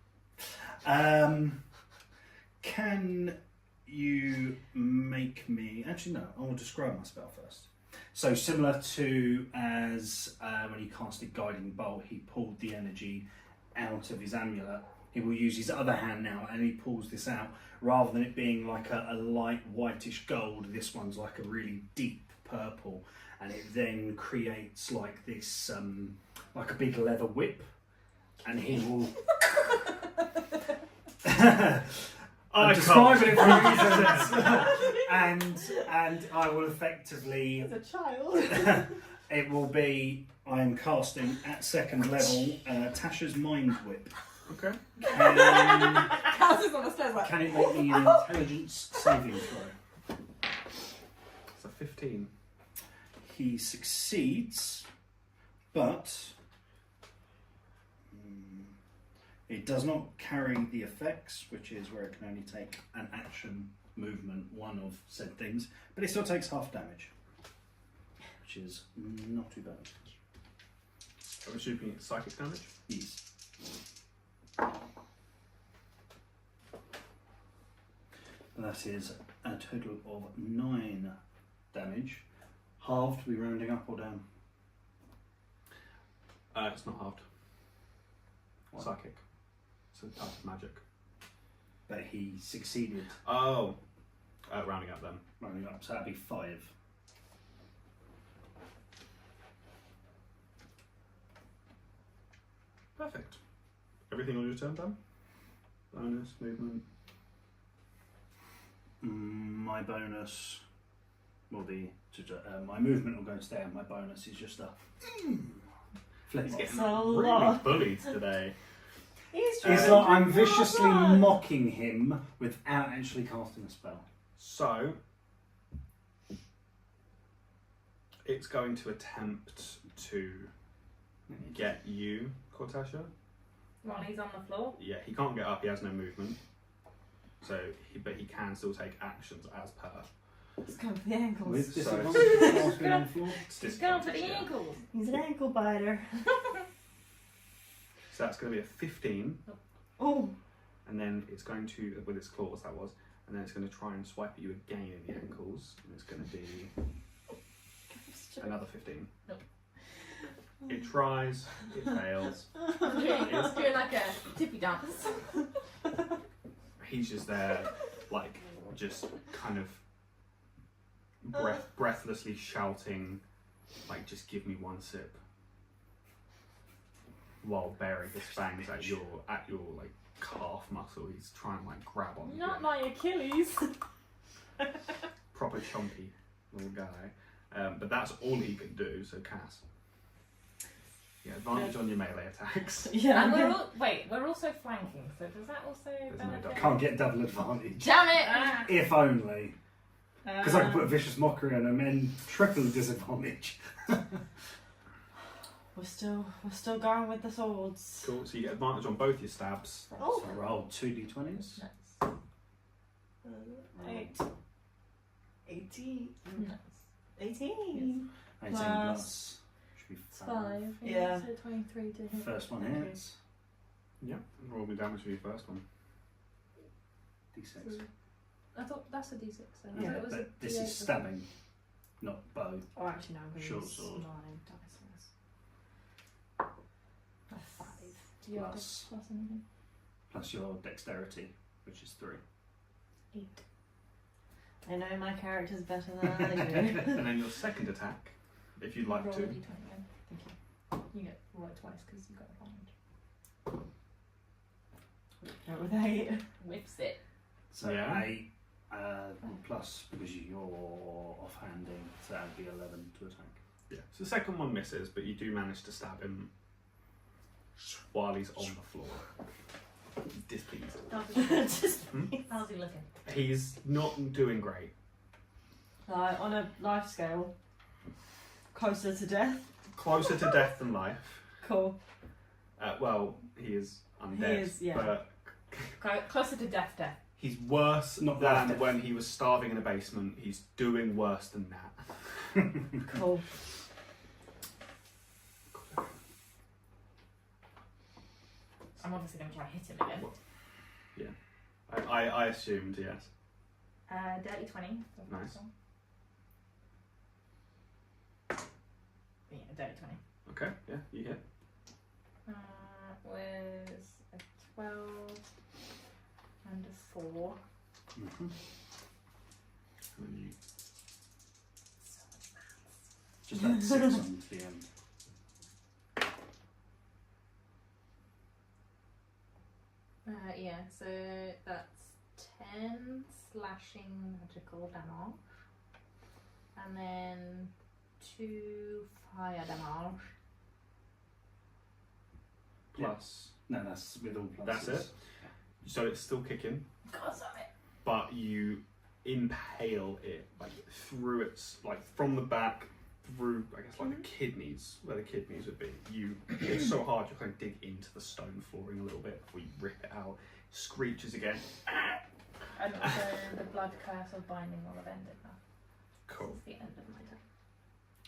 Can you make me? Actually, no. I will describe my spell first. So similar to as when he casted Guiding Bolt, he pulled the energy out of his amulet. He will use his other hand now, and he pulls this out. Rather than it being like a light whitish gold, this one's like a really deep purple, and it then creates like this, like a big leather whip, and he will. I'm describing it for reasons, and I will effectively. As a child. It will be. I am casting at second level Tasha's Mind Whip. Okay. Kaz is on a was like, Can it make me an intelligence saving throw? It's a 15. He succeeds, but it does not carry the effects, which is where it can only take an action, movement, one of said things, but it still takes half damage, which is not too bad. I'm assuming it's psychic damage. Yes. That is a total of 9 damage. Halved, we rounding up or down? It's not halved. What? Psychic. It's a type of magic. But he succeeded Oh, rounding up then. rounding up, so that'd be 5. Perfect. Everything on your turn done? Bonus, movement. My bonus will be my movement will go and stay, and my bonus is just a flip He's off. getting a really lot. bullied today. He's It's like I'm viciously mocking him without actually casting a spell. So, it's going to attempt to get you, Kortesha. While he's on the floor. Yeah, he can't get up, he has no movement. So, but he can still take actions as per. Let's go for the ankles. With So- disadvantage, casting on the floor. It's He's going for the disadvantage, yeah. ankles. He's an ankle biter. So that's going to be a 15, Oh, and then it's going to, with its claws that was, and then it's going to try and swipe at you again in the ankles, and it's going to be another 15. Nope. It tries, it fails. It's doing like a tippy dance. He's just there, like, just kind of breathlessly shouting, like, just give me one sip, while bearing his fangs at your like calf muscle. He's trying to like grab on Not you. my Achilles. Proper chompy little guy. But that's all he can do. So Cass, yeah, advantage on your melee attacks. yeah. And we're also flanking, so does that also no benefit? double. Can't get double advantage. Damn it! If only. Because I can put a vicious mockery on him and triple disadvantage. We're still going with the swords. Cool. So you get advantage on both your stabs. Oh. So I rolled 2d20s. Nice. 18. Nice. 18. 18 Plus- plus. Should be 5. Yeah. So 23 to hit. First one hits. Yeah. Roll me damage for your first one. D6. I thought that's a d6 then. I Yeah, thought it was a but this D8 is stabbing, not bow. Oh, actually, no, I'm going to Short use sword. 9 dice on this. 5. Do you have Plus. plus anything? Plus your dexterity, which is 3. 8. I know my character's better than I do. And then your second attack, if you'd like Roll to. a d20 then. Thank you. You get roll it twice because you got advantage. Go with 8. Whips it. So Yeah. 8 plus because you're offhanding, so that'd be 11 to attack. Yeah. So the second one misses, but you do manage to stab him while he's on the floor. He's displeased. Just How's he looking? He's not doing great. like on a life scale, closer to death. Closer to death than life. Cool. Well, he is undead. He is, yeah. But Closer to death. he's worse Not than death. when he was starving in a basement. He's doing worse than that. Cool. I'm obviously going to try to hit him again. Yeah. I assumed, yes. Dirty 20. for the Nice. first one. Yeah, dirty 20. Okay, yeah, you hit. Was a 12 and a 4. Mm-hmm. And then you Just add 6 on to the end. Yeah, so that's 10 slashing magical damage. And then 2 fire damage. plus. No, that's with all pluses. That's it. So it's still kicking. God, sorry. but you impale it like through its like from the back through I guess like the kidneys where the kidneys would be. You it's so hard you kind of dig into the stone flooring a little bit before you rip it out. Screeches again. And also the blood curse of binding will have ended now. Cool. It's the end of my turn.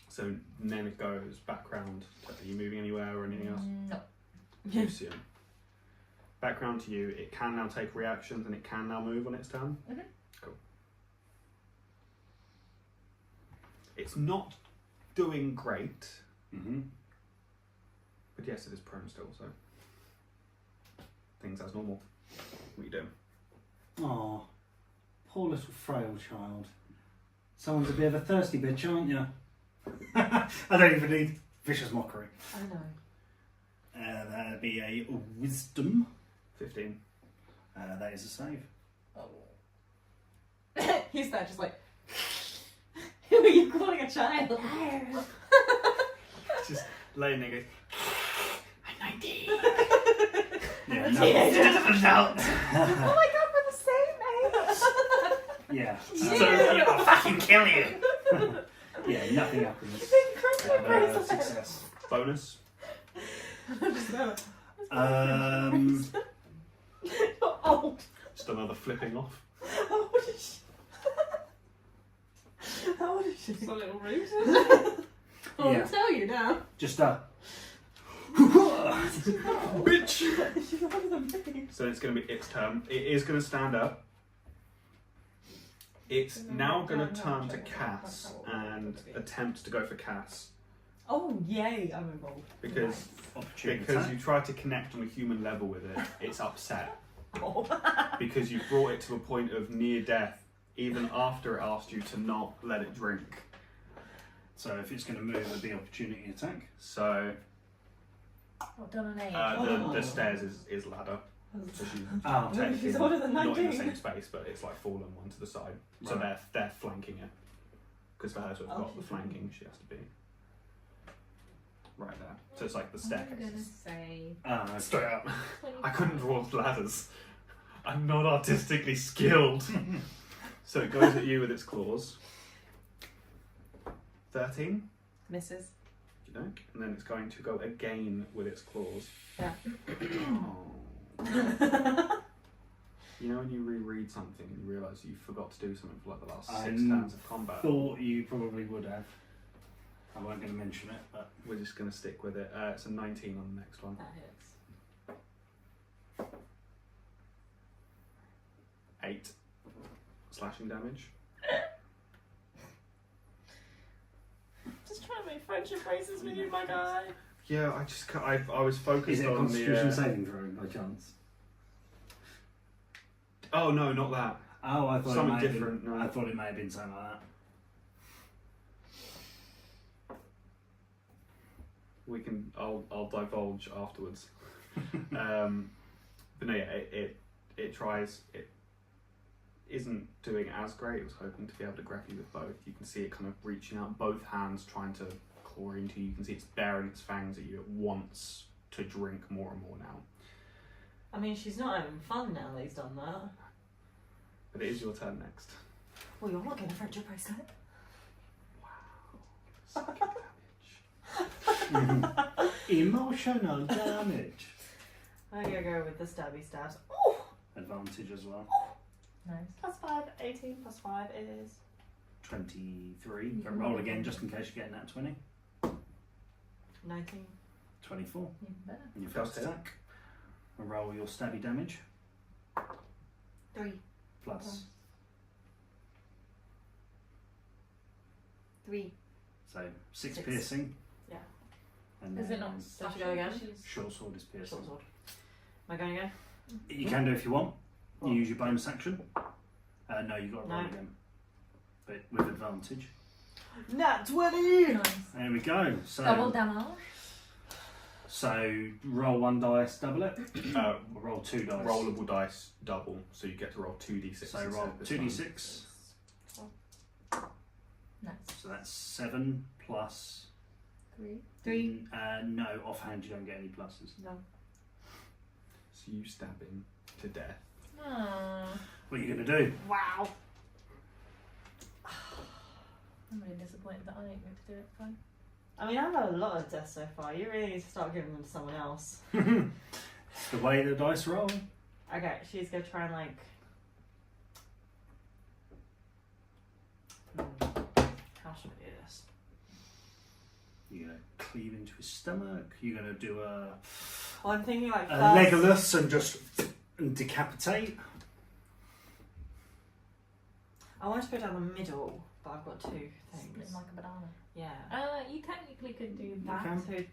So then it goes back round. Are you moving anywhere or anything else? No. Lucien. Background to you, it can now take reactions and it can now move on its turn. Mhm. Cool. It's not doing great, Mm-hmm. but yes, it is prone still, so things as normal. What are you doing? Oh, poor little frail child. Someone's a bit of a thirsty bitch, aren't you? I don't even need vicious mockery. I know. That'd be a wisdom. 15. That is a save. Oh. He's there just like, Who are you calling a child? Just laying there going, I'm 19. Yeah, oh my god, we're the same age! yeah. So, I'll fucking kill you. Yeah, nothing happens. Success. bonus. You're old. Just another flipping off. How old is she? How old is she? It's a little rude. I'll Yeah. tell you now. Just Bitch! She's older than me. So it's going to be its turn. It is going to stand up. It's now going to turn to Cass and attempt to go for Cass. Oh, yay, I'm involved. Because you tried to connect on a human level with it, it's upset. Oh. Because you brought it to a point of near death, even after it asked you to not let it drink. So if it's going to move, it'll be opportunity attack. So What done an age? the stairs is ladder. So she's Oh, technically She's older than not in the 19. same space, but it's like fallen one to the side. So Right. they're flanking it. Because for her to have Oh, got the she's flanking, she has to be right there. So it's like the I'm gonna staircase. say Straight up. 25. I couldn't draw ladders. I'm not artistically skilled. So it goes at you with its claws. 13, Misses. you know, and then it's going to go again with its claws. Yeah. Oh. You know when you reread something and you realise you forgot to do something for like the last 6 turns of combat? Thought you probably would have. I wasn't going to mention it, but We're just going to stick with it. It's a 19 on the next one. That hits. 8 slashing damage. Just trying to make friendship braces with you, my guy. Yeah, I was focused is it a on Constitution the. saving throw by chance? Oh no, not that. Oh, I thought Something it might different, Have been, no. I thought it may have been something like that. We can. I'll divulge afterwards. But no, yeah, it tries. It isn't doing as great. It was hoping to be able to grab you with both. You can see it kind of reaching out, both hands trying to claw into you. You can see it's baring its fangs at you. It wants to drink more and more now. I mean, she's not having fun now that he's done that. But it is your turn next. Well, you're not getting a friendship bracelet. Psychic damage. Emotional damage. I'm gonna go with the stabby stabs. Oh! Advantage as well. Nice. Plus 5, 18 plus 5 is 23. But roll again just in case you're getting that 20. 19. 24. Even better. And your First first hit. attack. And roll your stabby damage. 3. Plus. 3. So 6 6. piercing. Yeah. And Is then it not Does she go again? short sword is piercing. Short sword. Am I going again? You can do if you want. What? You use your bonus action. No, you got to roll No. again. But with advantage. Nat 20! Nice. There we go. So Double damage. So roll 1 dice, double it. Or roll 2 dice. Rollable dice double, so you get to roll 2d6. So roll 2d6. Nice. So that's 7 plus. 3. No, offhand you don't get any pluses. No. So you stab him to death. Aww. What are you going to do? Wow. I'm really disappointed that I ain't going to do it. Fine. I mean, I've had a lot of deaths so far. You really need to start giving them to someone else. It's the way the dice roll. Okay, she's gonna try and like. How should I do this? You're going to cleave into his stomach. You're going to do a Well, I'm thinking like Legolas and just decapitate. I want to put down the middle, but I've got two Split things. like a banana. Yeah. You technically could do that. can. So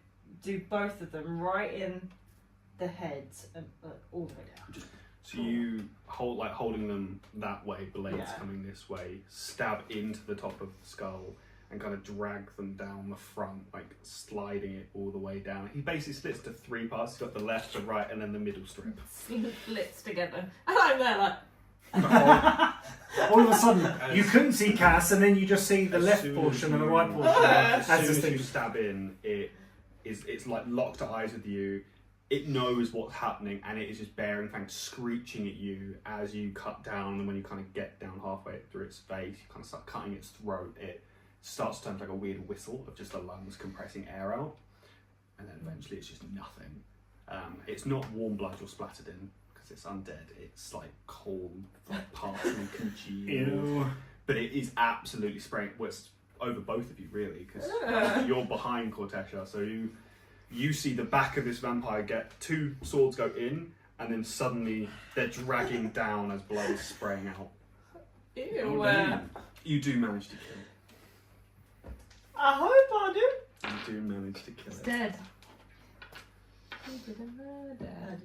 do both of them right in the heads and all the way down. So you holding them that way, blades Yeah. coming this way, stab into the top of the skull and kind of drag them down the front, like sliding it all the way down. He basically splits to three parts. He's got the left, the right, and then the middle strip. Splits together. And I'm there like. All of a sudden, you couldn't see Cass, and then you just see the As left soon portion as and the you- right portion. As As soon this as thing. you stab in, it's like locked eyes with you. It knows what's happening, and it is just bearing fangs, screeching at you as you cut down. And when you kind of get down halfway through its face, you kind of start cutting its throat. It starts to turn to like a weird whistle of just the lungs compressing air out, and then eventually it's just nothing. It's not warm blood you're splattered in because it's undead. It's like cold, like partially congealed. Ew. But it is absolutely spraying. Well, it's over both of you really, because you're behind Kortesha, so you see the back of this vampire get two swords go in, and then suddenly they're dragging down as blood is spraying out. Ew. You do manage to kill it. I hope I do. You do manage to kill It's it. dead.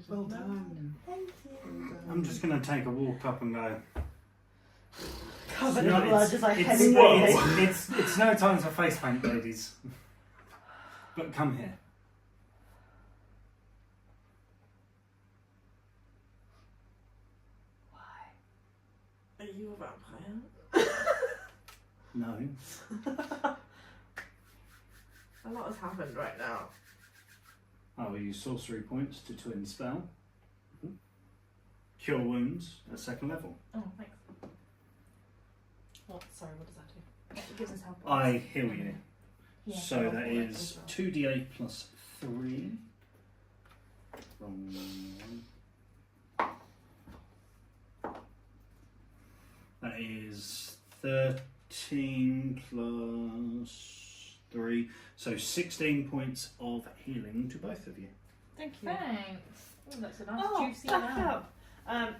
Well done. Thank you. I'm just going to take a walk up and go. Covered in No, blood, just like it's, heavy Whoa. breathing. it's no time for face paint, ladies. But come here. Are you a vampire? No. A lot has happened right now. I will use sorcery points to twin spell. Cure wounds at second level. Oh, thanks. What? Sorry, what does that do? It gives us help. I heal you. Yeah. So that is 2d8 plus 3. Wrong one. That is 13 plus 3. So 16 points of healing to both of you. Thank you. Thanks. Oh, that's a nice Oh, juicy back amount. up.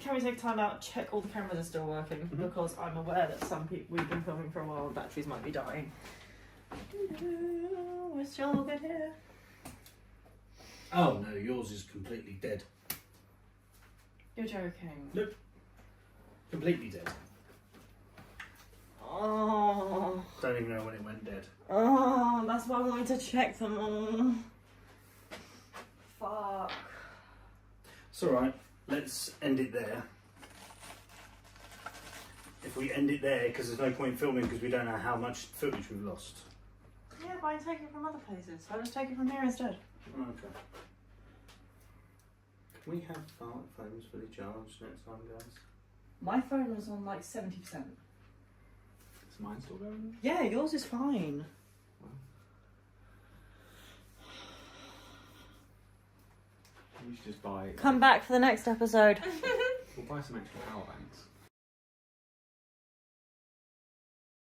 Can we take time out, check all the cameras are still working? Mhm. Because I'm aware that some people we've been filming for a while and batteries might be dying. We're still all good here. Oh no, yours is completely dead. You're joking. Completely dead. Oh, Don't even know when it went dead. oh, that's why I wanted to check them all. Fuck. It's alright, let's end it there. If we end it there, because there's no point filming because we don't know how much footage we've lost. Yeah, but I take it from other places. I'll just take it from here instead. Okay. Can we have phones fully charged next time, guys? My phone was on like 70%. Is mine still going? Yeah, yours is fine. We should just buy. Come back for the next episode. We'll buy some extra power banks.